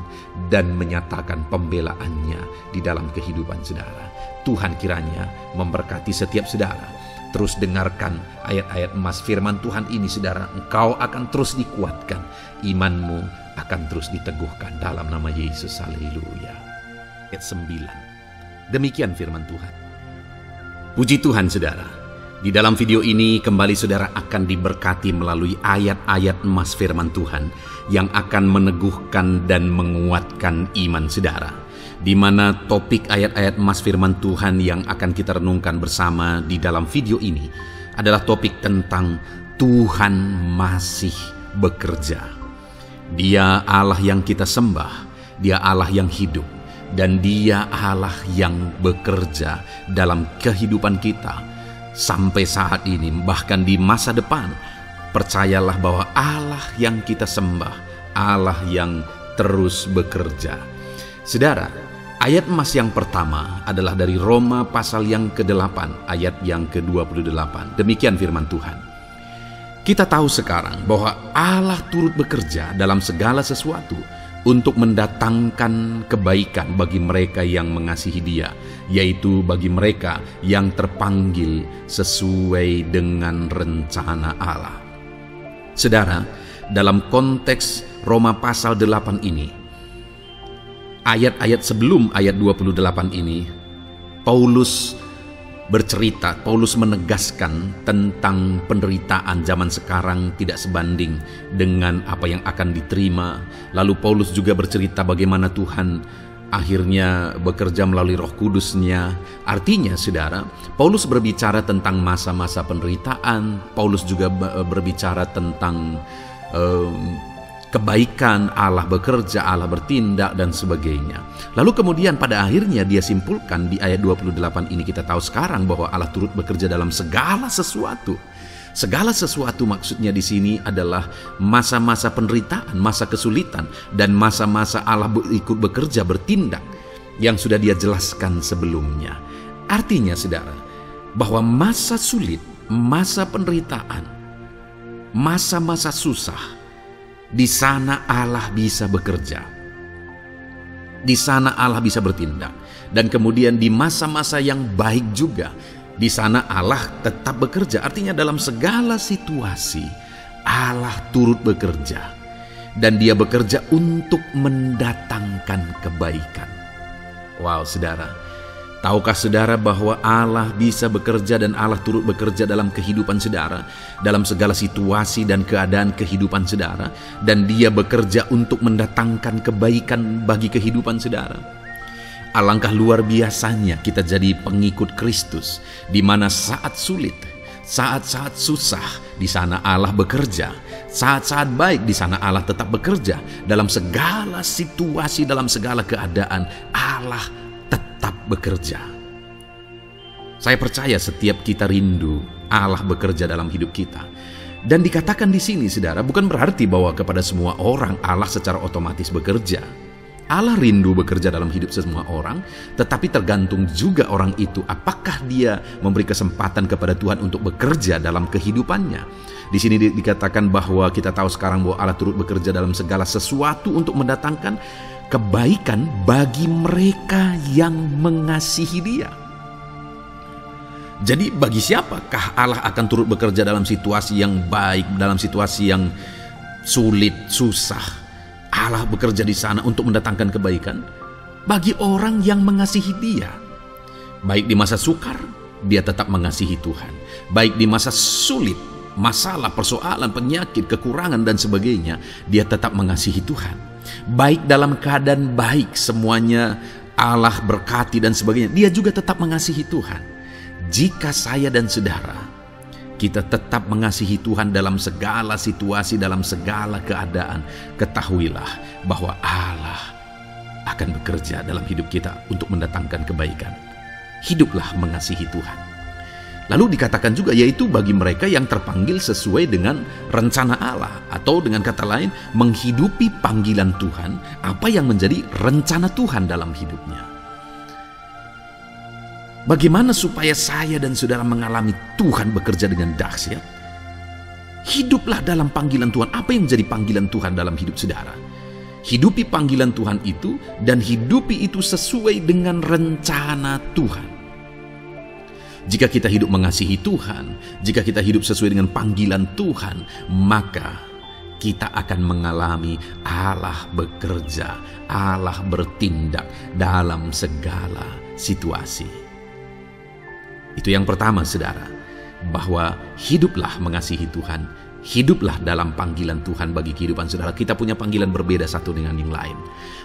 dan menyatakan pembelaannya di dalam kehidupan saudara. Tuhan kiranya memberkati setiap saudara. Terus dengarkan ayat-ayat emas firman Tuhan ini saudara. Engkau akan terus dikuatkan. Imanmu akan terus diteguhkan dalam nama Yesus. Haleluya. Ayat 9. Demikian firman Tuhan. Puji Tuhan saudara. Di dalam video ini kembali saudara akan diberkati melalui ayat-ayat emas firman Tuhan yang akan meneguhkan dan menguatkan iman saudara. Di mana topik ayat-ayat emas firman Tuhan yang akan kita renungkan bersama di dalam video ini adalah topik tentang Tuhan masih bekerja. Dia Allah yang kita sembah, Dia Allah yang hidup. Dan Dia Allah yang bekerja dalam kehidupan kita sampai saat ini, bahkan di masa depan. Percayalah bahwa Allah yang kita sembah, Allah yang terus bekerja. Saudara, ayat emas yang pertama adalah dari Roma pasal yang ke-8, ayat yang ke-28. Demikian firman Tuhan. Kita tahu sekarang bahwa Allah turut bekerja dalam segala sesuatu untuk mendatangkan kebaikan bagi mereka yang mengasihi Dia, yaitu bagi mereka yang terpanggil sesuai dengan rencana Allah. Saudara, dalam konteks Roma pasal 8 ini, ayat-ayat sebelum ayat 28 ini, Paulus bercerita, Paulus menegaskan tentang penderitaan zaman sekarang tidak sebanding dengan apa yang akan diterima. Lalu Paulus juga bercerita bagaimana Tuhan akhirnya bekerja melalui Roh Kudus-Nya. Artinya saudara, Paulus berbicara tentang masa-masa penderitaan. Paulus juga berbicara tentang kebaikan, Allah bekerja, Allah bertindak dan sebagainya. Lalu kemudian pada akhirnya dia simpulkan di ayat 28 ini, kita tahu sekarang bahwa Allah turut bekerja dalam segala sesuatu. Segala sesuatu maksudnya di sini adalah masa-masa penderitaan, masa kesulitan, dan masa-masa Allah ikut bekerja, bertindak yang sudah Dia jelaskan sebelumnya. Artinya saudara, bahwa masa sulit, masa penderitaan, masa-masa susah, di sana Allah bisa bekerja. Di sana Allah bisa bertindak. Dan kemudian di masa-masa yang baik juga, di sana Allah tetap bekerja. Artinya dalam segala situasi Allah turut bekerja. Dan Dia bekerja untuk mendatangkan kebaikan. Wow saudara, tahukah saudara bahwa Allah bisa bekerja dan Allah turut bekerja dalam kehidupan saudara, dalam segala situasi dan keadaan kehidupan saudara, dan Dia bekerja untuk mendatangkan kebaikan bagi kehidupan saudara. Alangkah luar biasanya kita jadi pengikut Kristus, di mana saat sulit, saat-saat susah, di sana Allah bekerja. Saat-saat baik, di sana Allah tetap bekerja. Dalam segala situasi, dalam segala keadaan, Allah tetap bekerja. Saya percaya setiap kita rindu Allah bekerja dalam hidup kita. Dan dikatakan di sini, saudara, bukan berarti bahwa kepada semua orang Allah secara otomatis bekerja. Allah rindu bekerja dalam hidup semua orang, tetapi tergantung juga orang itu apakah dia memberi kesempatan kepada Tuhan untuk bekerja dalam kehidupannya. Di sini dikatakan bahwa kita tahu sekarang bahwa Allah turut bekerja dalam segala sesuatu untuk mendatangkan kebaikan bagi mereka yang mengasihi Dia. Jadi bagi siapakah Allah akan turut bekerja dalam situasi yang baik, dalam situasi yang sulit, susah? Allah bekerja di sana untuk mendatangkan kebaikan bagi orang yang mengasihi Dia. Baik di masa sukar, dia tetap mengasihi Tuhan. Baik di masa sulit, masalah, persoalan, penyakit, kekurangan dan sebagainya, dia tetap mengasihi Tuhan. Baik dalam keadaan baik, semuanya Allah berkati dan sebagainya, dia juga tetap mengasihi Tuhan. Jika saya dan saudara kita tetap mengasihi Tuhan dalam segala situasi, dalam segala keadaan, ketahuilah bahwa Allah akan bekerja dalam hidup kita untuk mendatangkan kebaikan. Hiduplah mengasihi Tuhan. Lalu dikatakan juga, yaitu bagi mereka yang terpanggil sesuai dengan rencana Allah, atau dengan kata lain, menghidupi panggilan Tuhan, apa yang menjadi rencana Tuhan dalam hidupnya. Bagaimana supaya saya dan saudara mengalami Tuhan bekerja dengan dahsyat? Hiduplah dalam panggilan Tuhan. Apa yang menjadi panggilan Tuhan dalam hidup saudara? Hidupi panggilan Tuhan itu, dan hidupi itu sesuai dengan rencana Tuhan. Jika kita hidup mengasihi Tuhan, jika kita hidup sesuai dengan panggilan Tuhan, maka kita akan mengalami Allah bekerja, Allah bertindak dalam segala situasi. Itu yang pertama, saudara, bahwa hiduplah mengasihi Tuhan, hiduplah dalam panggilan Tuhan bagi kehidupan saudara. Kita punya panggilan berbeda satu dengan yang lain.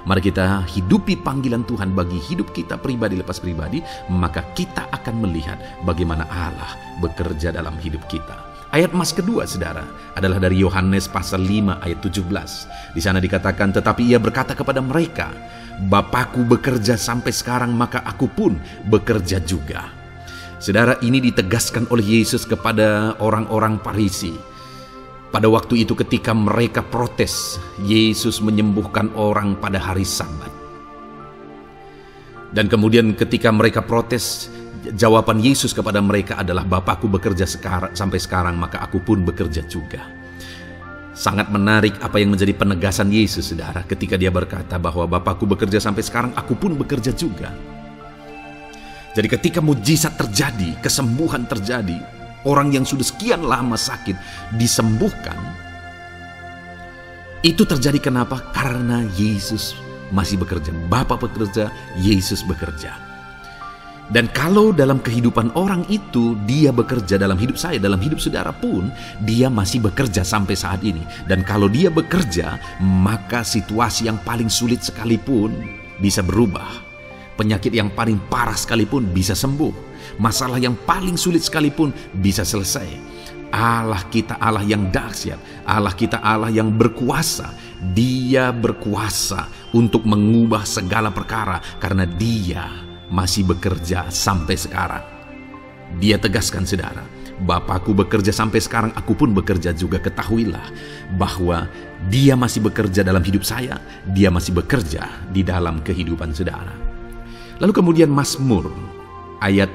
Mari kita hidupi panggilan Tuhan bagi hidup kita pribadi lepas pribadi, maka kita akan melihat bagaimana Allah bekerja dalam hidup kita. Ayat emas kedua, saudara, adalah dari Yohanes pasal 5 ayat 17. Di sana dikatakan, tetapi ia berkata kepada mereka, Bapakku bekerja sampai sekarang, maka aku pun bekerja juga. Saudara, ini ditegaskan oleh Yesus kepada orang-orang Farisi. Pada waktu itu ketika mereka protes, Yesus menyembuhkan orang pada hari Sabat. Dan kemudian ketika mereka protes, jawaban Yesus kepada mereka adalah, Bapakku bekerja sampai sekarang, maka aku pun bekerja juga. Sangat menarik apa yang menjadi penegasan Yesus, saudara, ketika dia berkata bahwa Bapakku bekerja sampai sekarang, aku pun bekerja juga. Jadi ketika mujizat terjadi, kesembuhan terjadi, orang yang sudah sekian lama sakit disembuhkan, itu terjadi kenapa? Karena Yesus masih bekerja. Bapa bekerja, Yesus bekerja. Dan kalau dalam kehidupan orang itu, dia bekerja dalam hidup saya, dalam hidup saudara pun, dia masih bekerja sampai saat ini. Dan kalau dia bekerja, maka situasi yang paling sulit sekalipun bisa berubah. Penyakit yang paling parah sekalipun bisa sembuh. Masalah yang paling sulit sekalipun bisa selesai. Allah kita Allah yang dahsyat. Allah kita Allah yang berkuasa. Dia berkuasa untuk mengubah segala perkara karena Dia masih bekerja sampai sekarang. Dia tegaskan, saudara, Bapakku bekerja sampai sekarang, aku pun bekerja juga. Ketahuilah bahwa Dia masih bekerja dalam hidup saya. Dia masih bekerja di dalam kehidupan saudara. Lalu kemudian Mazmur ayat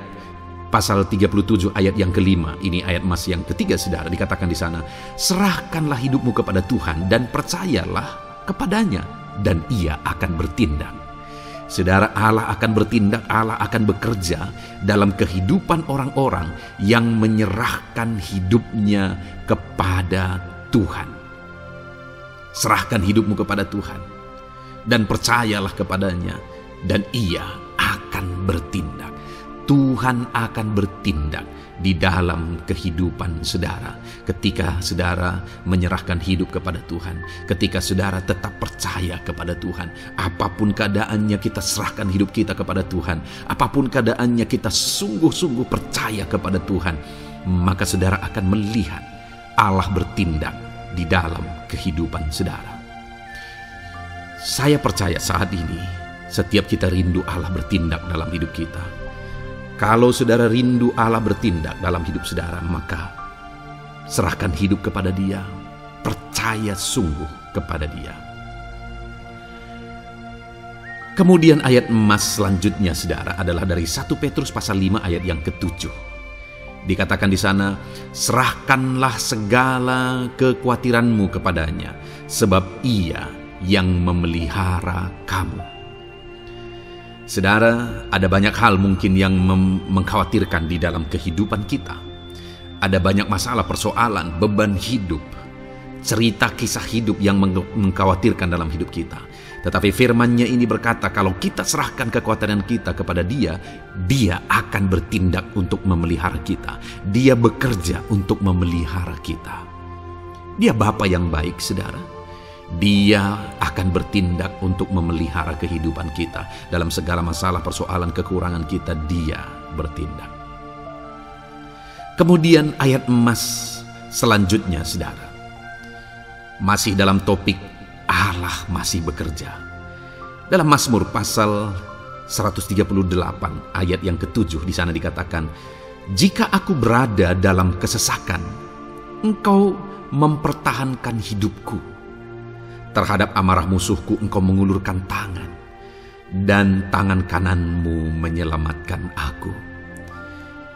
pasal 37 ayat yang kelima, ini ayat emas yang ketiga, saudara, dikatakan di sana, serahkanlah hidupmu kepada Tuhan dan percayalah kepadanya dan Ia akan bertindak. Saudara, Allah akan bertindak, Allah akan bekerja dalam kehidupan orang-orang yang menyerahkan hidupnya kepada Tuhan. Serahkan hidupmu kepada Tuhan dan percayalah kepadanya dan Ia akan bertindak. Tuhan akan bertindak di dalam kehidupan saudara. Ketika saudara menyerahkan hidup kepada Tuhan, ketika saudara tetap percaya kepada Tuhan, apapun keadaannya kita serahkan hidup kita kepada Tuhan, apapun keadaannya kita sungguh-sungguh percaya kepada Tuhan, maka saudara akan melihat Allah bertindak di dalam kehidupan saudara. Saya percaya saat ini setiap kita rindu Allah bertindak dalam hidup kita. Kalau saudara rindu Allah bertindak dalam hidup saudara, maka serahkan hidup kepada Dia, percaya sungguh kepada Dia. Kemudian ayat emas selanjutnya saudara adalah dari 1 Petrus pasal 5 ayat yang ke-7. Dikatakan di sana, serahkanlah segala kekhawatiranmu kepadanya, sebab Ia yang memelihara kamu. Saudara, ada banyak hal mungkin yang mengkhawatirkan di dalam kehidupan kita. Ada banyak masalah, persoalan, beban hidup, cerita kisah hidup yang mengkhawatirkan dalam hidup kita. Tetapi firman-Nya ini berkata, kalau kita serahkan kekhawatiran kita kepada Dia, Dia akan bertindak untuk memelihara kita. Dia bekerja untuk memelihara kita. Dia Bapa yang baik, saudara. Dia akan bertindak untuk memelihara kehidupan kita. Dalam segala masalah, persoalan, kekurangan kita, Dia bertindak. Kemudian ayat emas selanjutnya, saudara, masih dalam topik Allah masih bekerja. Dalam Mazmur pasal 138 ayat yang ke-7 di sana dikatakan, jika aku berada dalam kesesakan, Engkau mempertahankan hidupku. Terhadap amarah musuhku Engkau mengulurkan tangan, dan tangan kananmu menyelamatkan aku.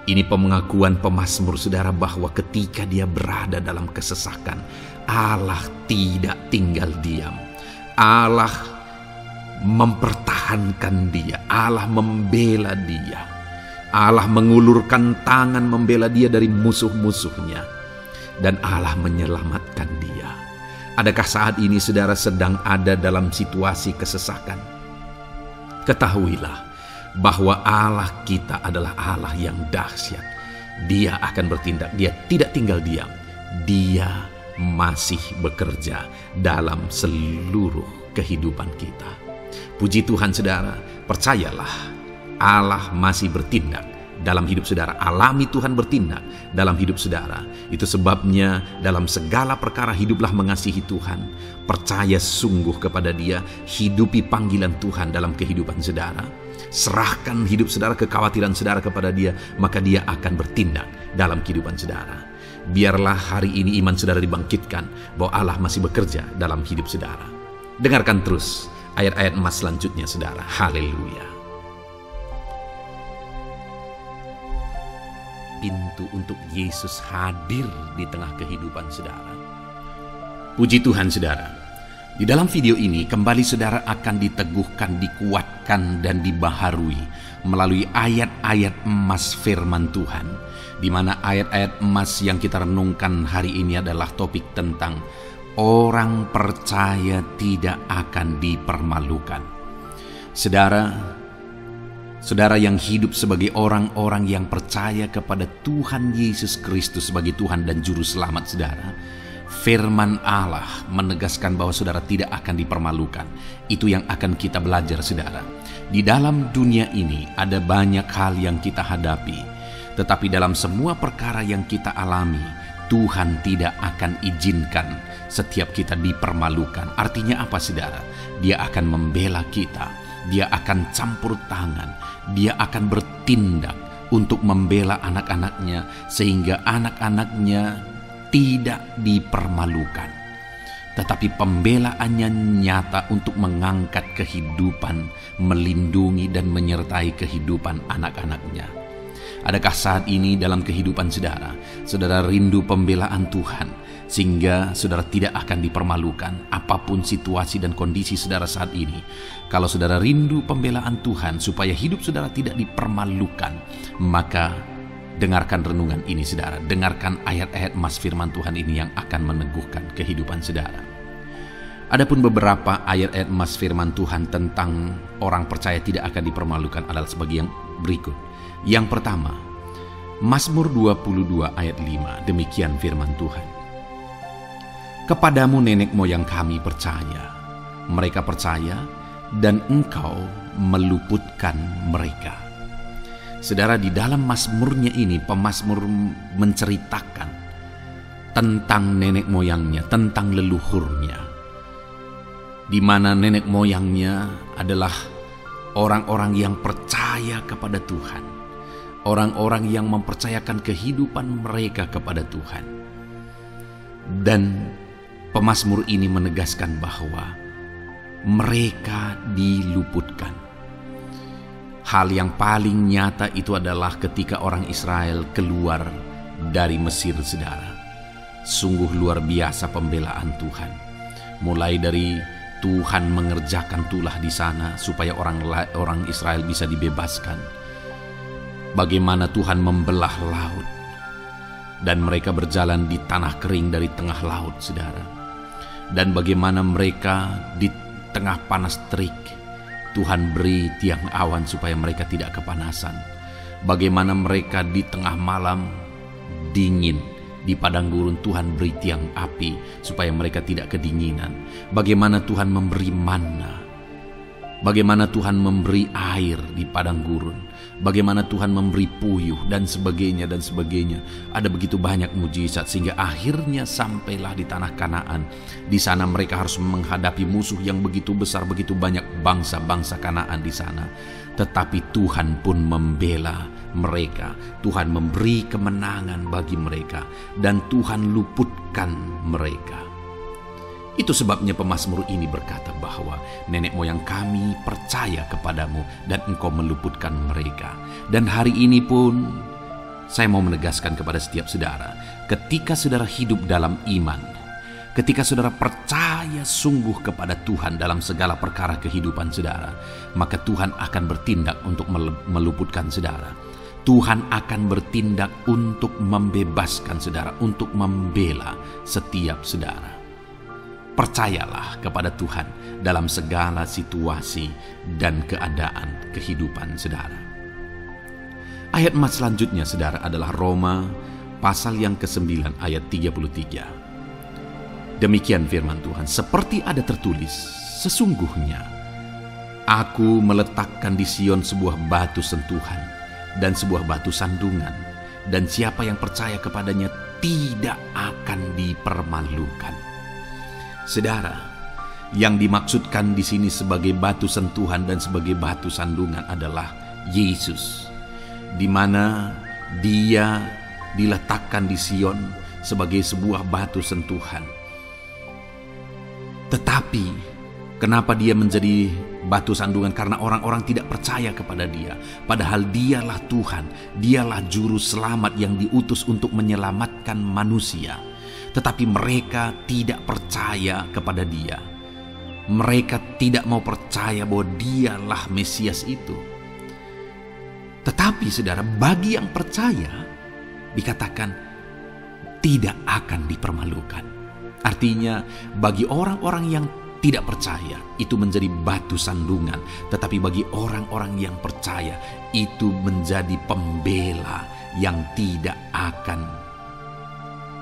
Ini pengakuan pemazmur saudara bahwa ketika dia berada dalam kesesakan, Allah tidak tinggal diam. Allah mempertahankan dia, Allah membela dia. Allah mengulurkan tangan membela dia dari musuh-musuhnya, dan Allah menyelamatkan dia. Adakah saat ini saudara sedang ada dalam situasi kesesakan? Ketahuilah bahwa Allah kita adalah Allah yang dahsyat. Dia akan bertindak, Dia tidak tinggal diam. Dia masih bekerja dalam seluruh kehidupan kita. Puji Tuhan saudara, percayalah Allah masih bertindak dalam hidup saudara. Alami Tuhan bertindak dalam hidup saudara. Itu sebabnya dalam segala perkara hiduplah mengasihi Tuhan. Percaya sungguh kepada Dia. Hidupi panggilan Tuhan dalam kehidupan saudara. Serahkan hidup saudara, kekhawatiran saudara kepada Dia. Maka Dia akan bertindak dalam kehidupan saudara. Biarlah hari ini iman saudara dibangkitkan bahwa Allah masih bekerja dalam hidup saudara. Dengarkan terus ayat-ayat emas selanjutnya saudara. Haleluya. Pintu untuk Yesus hadir di tengah kehidupan saudara. Puji Tuhan saudara. Di dalam video ini kembali saudara akan diteguhkan, dikuatkan dan dibaharui melalui ayat-ayat emas firman Tuhan. Di mana ayat-ayat emas yang kita renungkan hari ini adalah topik tentang orang percaya tidak akan dipermalukan. Saudara yang hidup sebagai orang-orang yang percaya kepada Tuhan Yesus Kristus sebagai Tuhan dan Juru Selamat saudara, firman Allah menegaskan bahwa saudara tidak akan dipermalukan. Itu yang akan kita belajar saudara. Di dalam dunia ini ada banyak hal yang kita hadapi, tetapi dalam semua perkara yang kita alami, Tuhan tidak akan izinkan setiap kita dipermalukan. Artinya apa saudara? Dia akan membela kita, Dia akan campur tangan, Dia akan bertindak untuk membela anak-anaknya sehingga anak-anaknya tidak dipermalukan. Tetapi pembelaannya nyata untuk mengangkat kehidupan, melindungi dan menyertai kehidupan anak-anaknya. Adakah saat ini dalam kehidupan saudara, saudara rindu pembelaan Tuhan sehingga saudara tidak akan dipermalukan apapun situasi dan kondisi saudara saat ini? Kalau saudara rindu pembelaan Tuhan supaya hidup saudara tidak dipermalukan, maka dengarkan renungan ini saudara. Dengarkan ayat-ayat emas firman Tuhan ini yang akan meneguhkan kehidupan saudara. Adapun beberapa ayat-ayat emas firman Tuhan tentang orang percaya tidak akan dipermalukan adalah sebagai yang berikut. Yang pertama, Mazmur 22 ayat 5, demikian firman Tuhan. Kepadamu nenek moyang kami percaya, mereka percaya dan Engkau meluputkan mereka. Saudara, di dalam mazmurnya ini pemazmur menceritakan tentang nenek moyangnya, tentang leluhurnya, di mana nenek moyangnya adalah orang-orang yang percaya kepada Tuhan, orang-orang yang mempercayakan kehidupan mereka kepada Tuhan. Dan pemazmur ini menegaskan bahwa mereka diluputkan. Hal yang paling nyata itu adalah ketika orang Israel keluar dari Mesir, saudara. Sungguh luar biasa pembelaan Tuhan. Mulai dari Tuhan mengerjakan tulah di sana supaya orang Israel bisa dibebaskan. Bagaimana Tuhan membelah laut dan mereka berjalan di tanah kering dari tengah laut, saudara. Dan bagaimana mereka di tengah panas terik, Tuhan beri tiang awan supaya mereka tidak kepanasan. Bagaimana mereka di tengah malam dingin, di padang gurun Tuhan beri tiang api supaya mereka tidak kedinginan. Bagaimana Tuhan memberi manna, bagaimana Tuhan memberi air di padang gurun, bagaimana Tuhan memberi puyuh dan sebagainya dan sebagainya. Ada begitu banyak mujizat sehingga akhirnya sampailah di tanah Kanaan. Di sana mereka harus menghadapi musuh yang begitu besar, begitu banyak bangsa-bangsa Kanaan di sana. Tetapi Tuhan pun membela mereka. Tuhan memberi kemenangan bagi mereka dan Tuhan luputkan mereka. Itu sebabnya pemazmur ini berkata bahwa nenek moyang kami percaya kepadamu dan engkau meluputkan mereka. Dan hari ini pun saya mau menegaskan kepada setiap saudara, ketika saudara hidup dalam iman, ketika saudara percaya sungguh kepada Tuhan dalam segala perkara kehidupan saudara, maka Tuhan akan bertindak untuk meluputkan saudara. Tuhan akan bertindak untuk membebaskan saudara, untuk membela setiap saudara. Percayalah kepada Tuhan dalam segala situasi dan keadaan kehidupan saudara. Ayat emas selanjutnya saudara adalah Roma pasal yang ke-9 ayat 33. Demikian firman Tuhan, seperti ada tertulis, sesungguhnya aku meletakkan di Sion sebuah batu sentuhan dan sebuah batu sandungan, dan siapa yang percaya kepadanya tidak akan dipermalukan. Saudara, yang dimaksudkan di sini sebagai batu sentuhan dan sebagai batu sandungan adalah Yesus, di mana Dia diletakkan di Sion sebagai sebuah batu sentuhan. Tetapi kenapa Dia menjadi batu sandungan? Karena orang-orang tidak percaya kepada Dia, padahal Dialah Tuhan, Dialah juru selamat yang diutus untuk menyelamatkan manusia. Tetapi mereka tidak percaya kepada Dia. Mereka tidak mau percaya bahwa Dialah Mesias itu. Tetapi saudara, bagi yang percaya dikatakan tidak akan dipermalukan. Artinya bagi orang-orang yang tidak percaya itu menjadi batu sandungan, tetapi bagi orang-orang yang percaya itu menjadi pembela yang tidak akan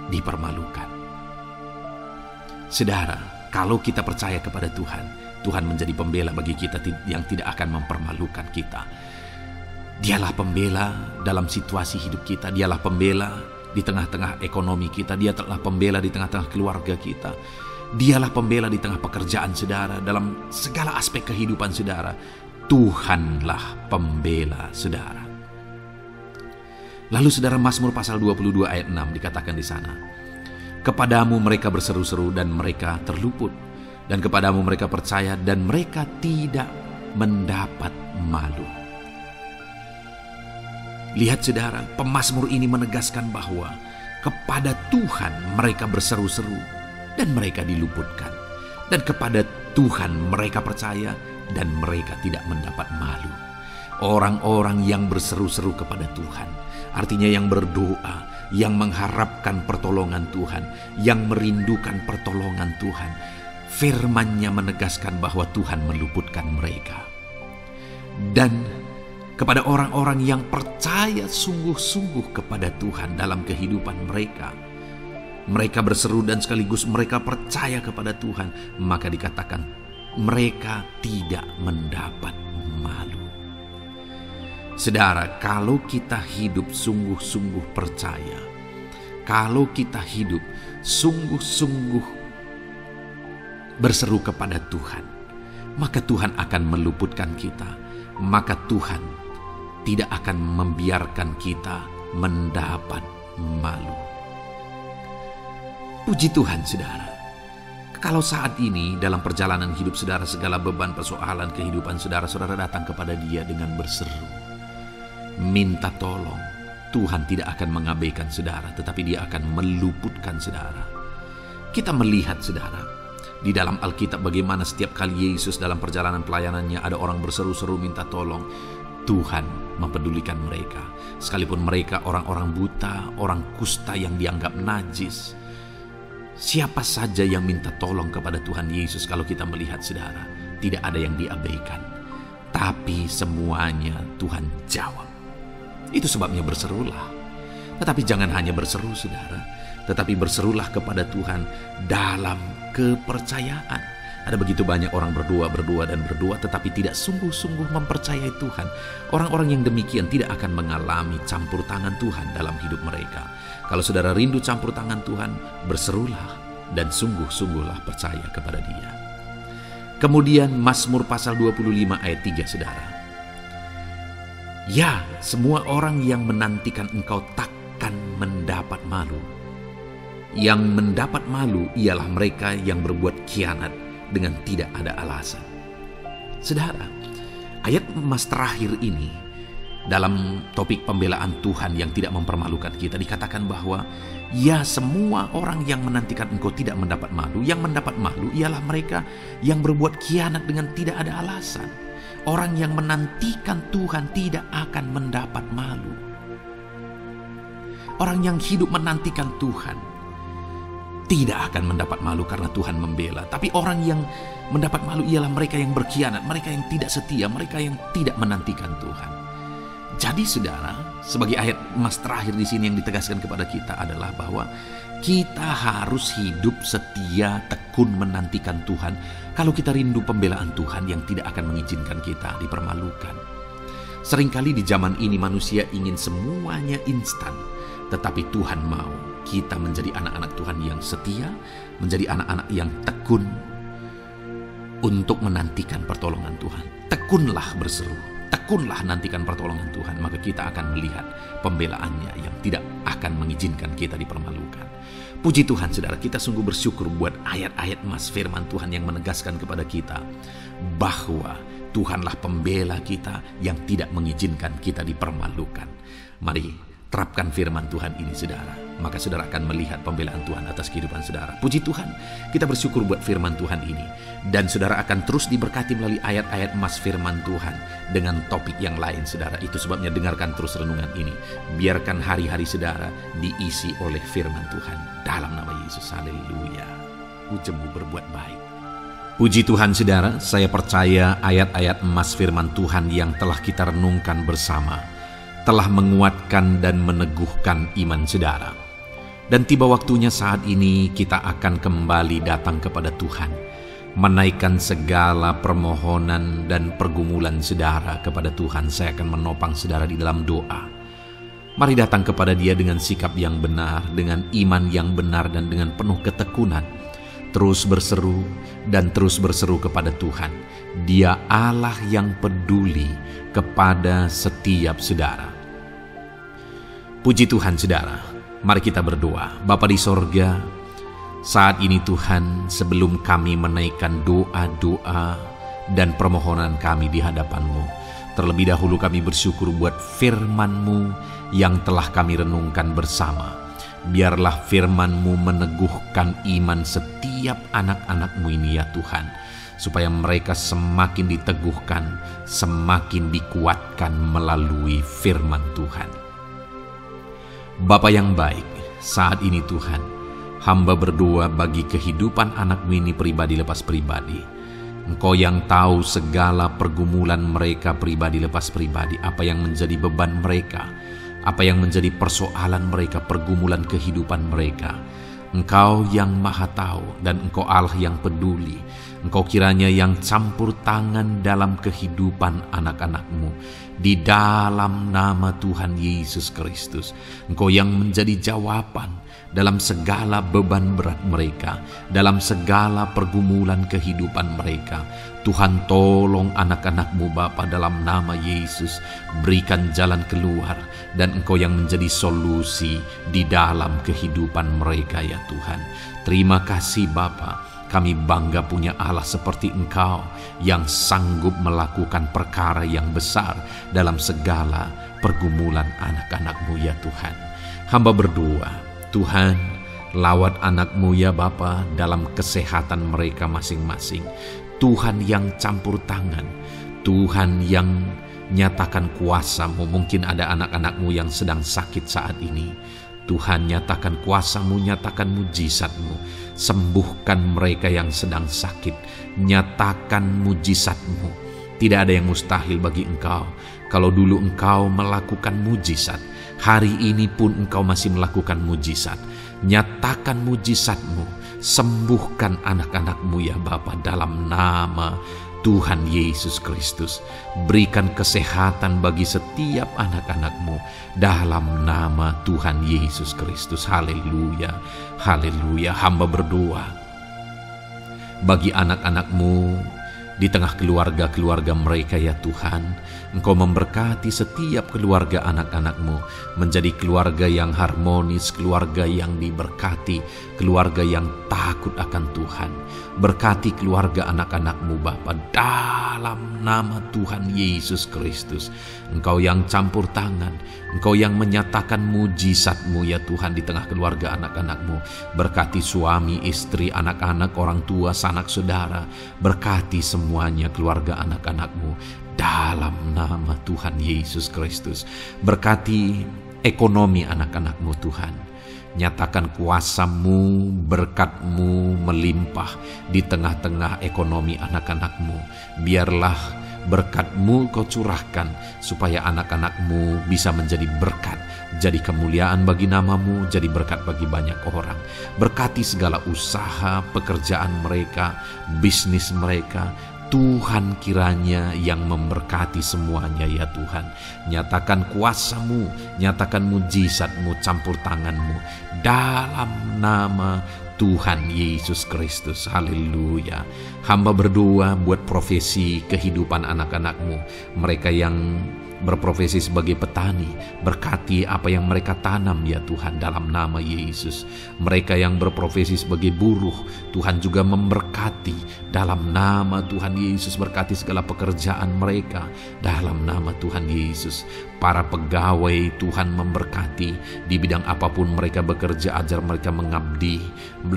dipermalukan. Saudara, kalau kita percaya kepada Tuhan, Tuhan menjadi pembela bagi kita yang tidak akan mempermalukan kita. Dialah pembela dalam situasi hidup kita, Dialah pembela di tengah-tengah ekonomi kita, Dialah pembela di tengah-tengah keluarga kita, Dialah pembela di tengah pekerjaan saudara, dalam segala aspek kehidupan saudara. Tuhanlah pembela saudara. Lalu saudara, Mazmur pasal 22 ayat 6 dikatakan di sana, kepadamu mereka berseru-seru dan mereka terluput, dan kepadamu mereka percaya dan mereka tidak mendapat malu. Lihat saudara, pemazmur ini menegaskan bahwa kepada Tuhan mereka berseru-seru dan mereka diluputkan, dan kepada Tuhan mereka percaya dan mereka tidak mendapat malu. Orang-orang yang berseru-seru kepada Tuhan, artinya yang berdoa, yang mengharapkan pertolongan Tuhan, yang merindukan pertolongan Tuhan, firman-Nya menegaskan bahwa Tuhan meluputkan mereka. Dan kepada orang-orang yang percaya sungguh-sungguh kepada Tuhan dalam kehidupan mereka, mereka berseru dan sekaligus mereka percaya kepada Tuhan, maka dikatakan mereka tidak mendapat malu. Saudara, kalau kita hidup sungguh-sungguh percaya, kalau kita hidup sungguh-sungguh berseru kepada Tuhan, maka Tuhan akan meluputkan kita. Maka Tuhan tidak akan membiarkan kita mendapat malu. Puji Tuhan saudara, kalau saat ini dalam perjalanan hidup saudara segala beban persoalan kehidupan saudara datang kepada Dia dengan berseru, minta tolong, Tuhan tidak akan mengabaikan saudara, tetapi Dia akan meluputkan saudara. Kita melihat saudara, di dalam Alkitab bagaimana setiap kali Yesus dalam perjalanan pelayanannya ada orang berseru-seru minta tolong, Tuhan mempedulikan mereka. Sekalipun mereka orang-orang buta, orang kusta yang dianggap najis. Siapa saja yang minta tolong kepada Tuhan Yesus, kalau kita melihat saudara, tidak ada yang diabaikan. Tapi semuanya Tuhan jawab. Itu sebabnya berserulah. Tetapi jangan hanya berseru saudara, tetapi berserulah kepada Tuhan dalam kepercayaan. Ada begitu banyak orang berdoa, tetapi tidak sungguh-sungguh mempercayai Tuhan. Orang-orang yang demikian tidak akan mengalami campur tangan Tuhan dalam hidup mereka. Kalau saudara rindu campur tangan Tuhan, berserulah dan sungguh-sungguhlah percaya kepada Dia. Kemudian Mazmur pasal 25 ayat 3 saudara. Ya, semua orang yang menantikan Engkau takkan mendapat malu. Yang mendapat malu ialah mereka yang berbuat khianat dengan tidak ada alasan. Saudara, ayat emas terakhir ini dalam topik pembelaan Tuhan yang tidak mempermalukan kita dikatakan bahwa ya, semua orang yang menantikan Engkau tidak mendapat malu. Yang mendapat malu ialah mereka yang berbuat khianat dengan tidak ada alasan. Orang yang menantikan Tuhan tidak akan mendapat malu. Orang yang hidup menantikan Tuhan tidak akan mendapat malu karena Tuhan membela. Tapi orang yang mendapat malu ialah mereka yang berkhianat, mereka yang tidak setia, mereka yang tidak menantikan Tuhan. Jadi saudara, sebagai ayat emas terakhir di sini yang ditegaskan kepada kita adalah bahwa kita harus hidup setia, tekun menantikan Tuhan. Kalau kita rindu pembelaan Tuhan yang tidak akan mengizinkan kita dipermalukan. Seringkali di zaman ini manusia ingin semuanya instan, tetapi Tuhan mau kita menjadi anak-anak Tuhan yang setia, menjadi anak-anak yang tekun untuk menantikan pertolongan Tuhan. Tekunlah berseru, tekunlah nantikan pertolongan Tuhan, maka kita akan melihat pembelaannya yang tidak akan mengizinkan kita dipermalukan. Puji Tuhan saudara, kita sungguh bersyukur buat ayat-ayat emas firman Tuhan yang menegaskan kepada kita bahwa Tuhanlah pembela kita yang tidak mengizinkan kita dipermalukan. Mari terapkan firman Tuhan ini saudara, maka saudara akan melihat pembelaan Tuhan atas kehidupan saudara. Puji Tuhan, kita bersyukur buat firman Tuhan ini. Dan saudara akan terus diberkati melalui ayat-ayat emas firman Tuhan dengan topik yang lain saudara. Itu sebabnya dengarkan terus renungan ini. Biarkan hari-hari saudara diisi oleh firman Tuhan. Dalam nama Yesus, haleluya. Ujungmu berbuat baik. Puji Tuhan saudara, saya percaya ayat-ayat emas firman Tuhan yang telah kita renungkan bersama telah menguatkan dan meneguhkan iman saudara. Dan tiba waktunya saat ini kita akan kembali datang kepada Tuhan, menaikkan segala permohonan dan pergumulan saudara kepada Tuhan. Saya akan menopang saudara di dalam doa. Mari datang kepada Dia dengan sikap yang benar, dengan iman yang benar, dan dengan penuh ketekunan. Terus berseru dan terus berseru kepada Tuhan. Dia Allah yang peduli kepada setiap saudara. Puji Tuhan saudara, mari kita berdoa. Bapa di sorga, saat ini Tuhan, sebelum kami menaikkan doa-doa dan permohonan kami di hadapan-Mu, terlebih dahulu kami bersyukur buat firman-Mu yang telah kami renungkan bersama. Biarlah firman-Mu meneguhkan iman setiap anak-anak-Mu ini ya Tuhan, supaya mereka semakin diteguhkan, semakin dikuatkan melalui firman Tuhan. Bapa yang baik, saat ini Tuhan, hamba berdoa bagi kehidupan anak-Mu ini pribadi lepas pribadi. Engkau yang tahu segala pergumulan mereka pribadi lepas pribadi, apa yang menjadi beban mereka, apa yang menjadi persoalan mereka, pergumulan kehidupan mereka. Engkau yang maha tahu dan Engkau Allah yang peduli. Engkau kiranya yang campur tangan dalam kehidupan anak-anak-Mu. Di dalam nama Tuhan Yesus Kristus, Engkau yang menjadi jawaban dalam segala beban berat mereka, dalam segala pergumulan kehidupan mereka. Tuhan, tolong anak-anak-Mu Bapa, dalam nama Yesus. Berikan jalan keluar, dan Engkau yang menjadi solusi di dalam kehidupan mereka ya Tuhan. Terima kasih Bapa. Kami bangga punya Allah seperti Engkau yang sanggup melakukan perkara yang besar dalam segala pergumulan anak-anak-Mu ya Tuhan. Hamba berdoa, Tuhan, lawat anak-Mu ya Bapa dalam kesehatan mereka masing-masing. Tuhan yang campur tangan, Tuhan yang nyatakan kuasa-Mu. Mungkin ada anak-anak-Mu yang sedang sakit saat ini. Tuhan, nyatakan kuasa-Mu, nyatakan mujizat-Mu. Sembuhkan mereka yang sedang sakit. Nyatakan mujizat-Mu. Tidak ada yang mustahil bagi Engkau. Kalau dulu Engkau melakukan mujizat, hari ini pun Engkau masih melakukan mujizat. Nyatakan mujizat-Mu. Sembuhkan anak-anak-Mu ya Bapa, dalam nama Tuhan Yesus Kristus. Berikan kesehatan bagi setiap anak-anak-Mu dalam nama Tuhan Yesus Kristus. Haleluya, haleluya. Hamba berdoa bagi anak-anak-Mu di tengah keluarga-keluarga mereka ya Tuhan. Engkau memberkati setiap keluarga anak-anak-Mu menjadi keluarga yang harmonis, keluarga yang diberkati, keluarga yang takut akan Tuhan. Berkati keluarga anak-anak-Mu Bapa, dalam nama Tuhan Yesus Kristus. Engkau yang campur tangan, Engkau yang menyatakan mujizat-Mu ya Tuhan di tengah keluarga anak-anak-Mu. Berkati suami, istri, anak-anak, orang tua, sanak saudara. Berkati semuanya keluarga anak-anak-Mu dalam nama Tuhan Yesus Kristus. Berkati ekonomi anak-anak-Mu Tuhan. Nyatakan kuasa-Mu, berkat-Mu melimpah di tengah-tengah ekonomi anak-anak-Mu. Biarlah berkat-Mu Kau curahkan supaya anak-anak-Mu bisa menjadi berkat, jadi kemuliaan bagi nama-Mu, jadi berkat bagi banyak orang. Berkati segala usaha, pekerjaan mereka, bisnis mereka. Tuhan kiranya yang memberkati semuanya ya Tuhan. Nyatakan kuasa-Mu, nyatakan mujizat-Mu, campur tangan-Mu dalam nama Tuhan Yesus Kristus. Haleluya. Hamba berdoa buat profesi kehidupan anak-anak-Mu, mereka yang berprofesi sebagai petani. Berkati apa yang mereka tanam ya Tuhan dalam nama Yesus. Mereka yang berprofesi sebagai buruh, Tuhan juga memberkati dalam nama Tuhan Yesus. Berkati segala pekerjaan mereka dalam nama Tuhan Yesus. Para pegawai Tuhan memberkati di bidang apapun mereka bekerja, ajar mereka mengabdi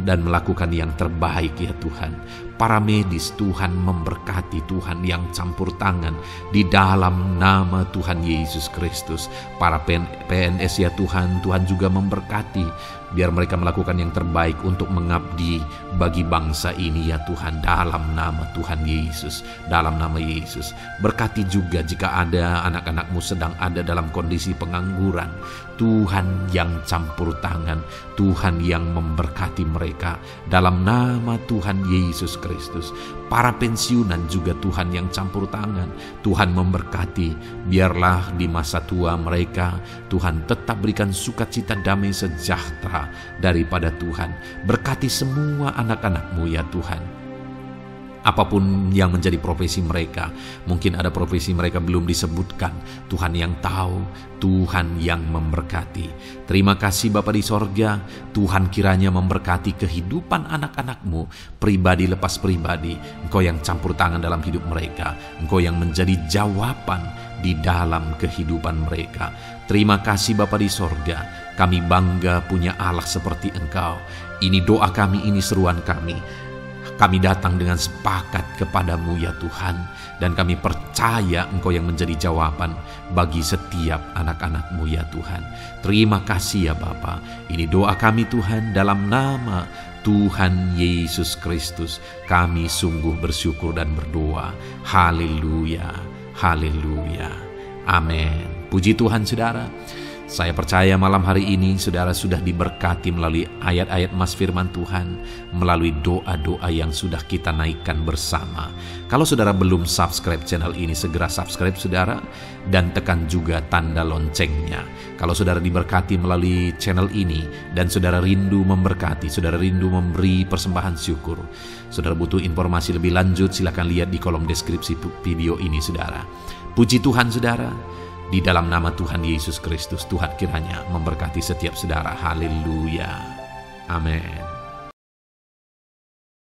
dan melakukan yang terbaik ya Tuhan. Para medis Tuhan memberkati, Tuhan yang campur tangan di dalam nama Tuhan Yesus Kristus. Para PNS ya Tuhan, Tuhan juga memberkati biar mereka melakukan yang terbaik untuk mengabdi bagi bangsa ini ya Tuhan, dalam nama Tuhan Yesus, dalam nama Yesus. Berkati juga jika ada anak-anak-Mu sedang ada dalam kondisi pengangguran, Tuhan yang campur tangan, Tuhan yang memberkati mereka dalam nama Tuhan Yesus Kristus. Para pensiunan juga Tuhan yang campur tangan, Tuhan memberkati. Biarlah di masa tua mereka Tuhan tetap berikan sukacita, damai, sejahtera daripada Tuhan. Berkati semua anak-anak-Mu ya Tuhan. Apapun yang menjadi profesi mereka, mungkin ada profesi mereka belum disebutkan, Tuhan yang tahu, Tuhan yang memberkati. Terima kasih Bapa di sorga, Tuhan kiranya memberkati kehidupan anak-anak-Mu, pribadi lepas pribadi. Engkau yang campur tangan dalam hidup mereka, Engkau yang menjadi jawaban di dalam kehidupan mereka. Terima kasih Bapa di sorga, kami bangga punya Allah seperti Engkau. Ini doa kami, ini seruan kami. Kami datang dengan sepakat kepadamu ya Tuhan, dan kami percaya Engkau yang menjadi jawaban bagi setiap anak-anak-Mu ya Tuhan. Terima kasih ya Bapa. Ini doa kami Tuhan, dalam nama Tuhan Yesus Kristus. Kami sungguh bersyukur dan berdoa. Haleluya, haleluya, amin. Puji Tuhan saudara. Saya percaya malam hari ini saudara sudah diberkati melalui ayat-ayat Mas firman Tuhan, melalui doa-doa yang sudah kita naikkan bersama. Kalau saudara belum subscribe channel ini, segera subscribe saudara, dan tekan juga tanda loncengnya. Kalau saudara diberkati melalui channel ini, dan saudara rindu memberkati, saudara rindu memberi persembahan syukur, saudara butuh informasi lebih lanjut, silakan lihat di kolom deskripsi video ini saudara. Puji Tuhan saudara. Di dalam nama Tuhan Yesus Kristus, Tuhan kiranya memberkati setiap saudara. Haleluya. Amin.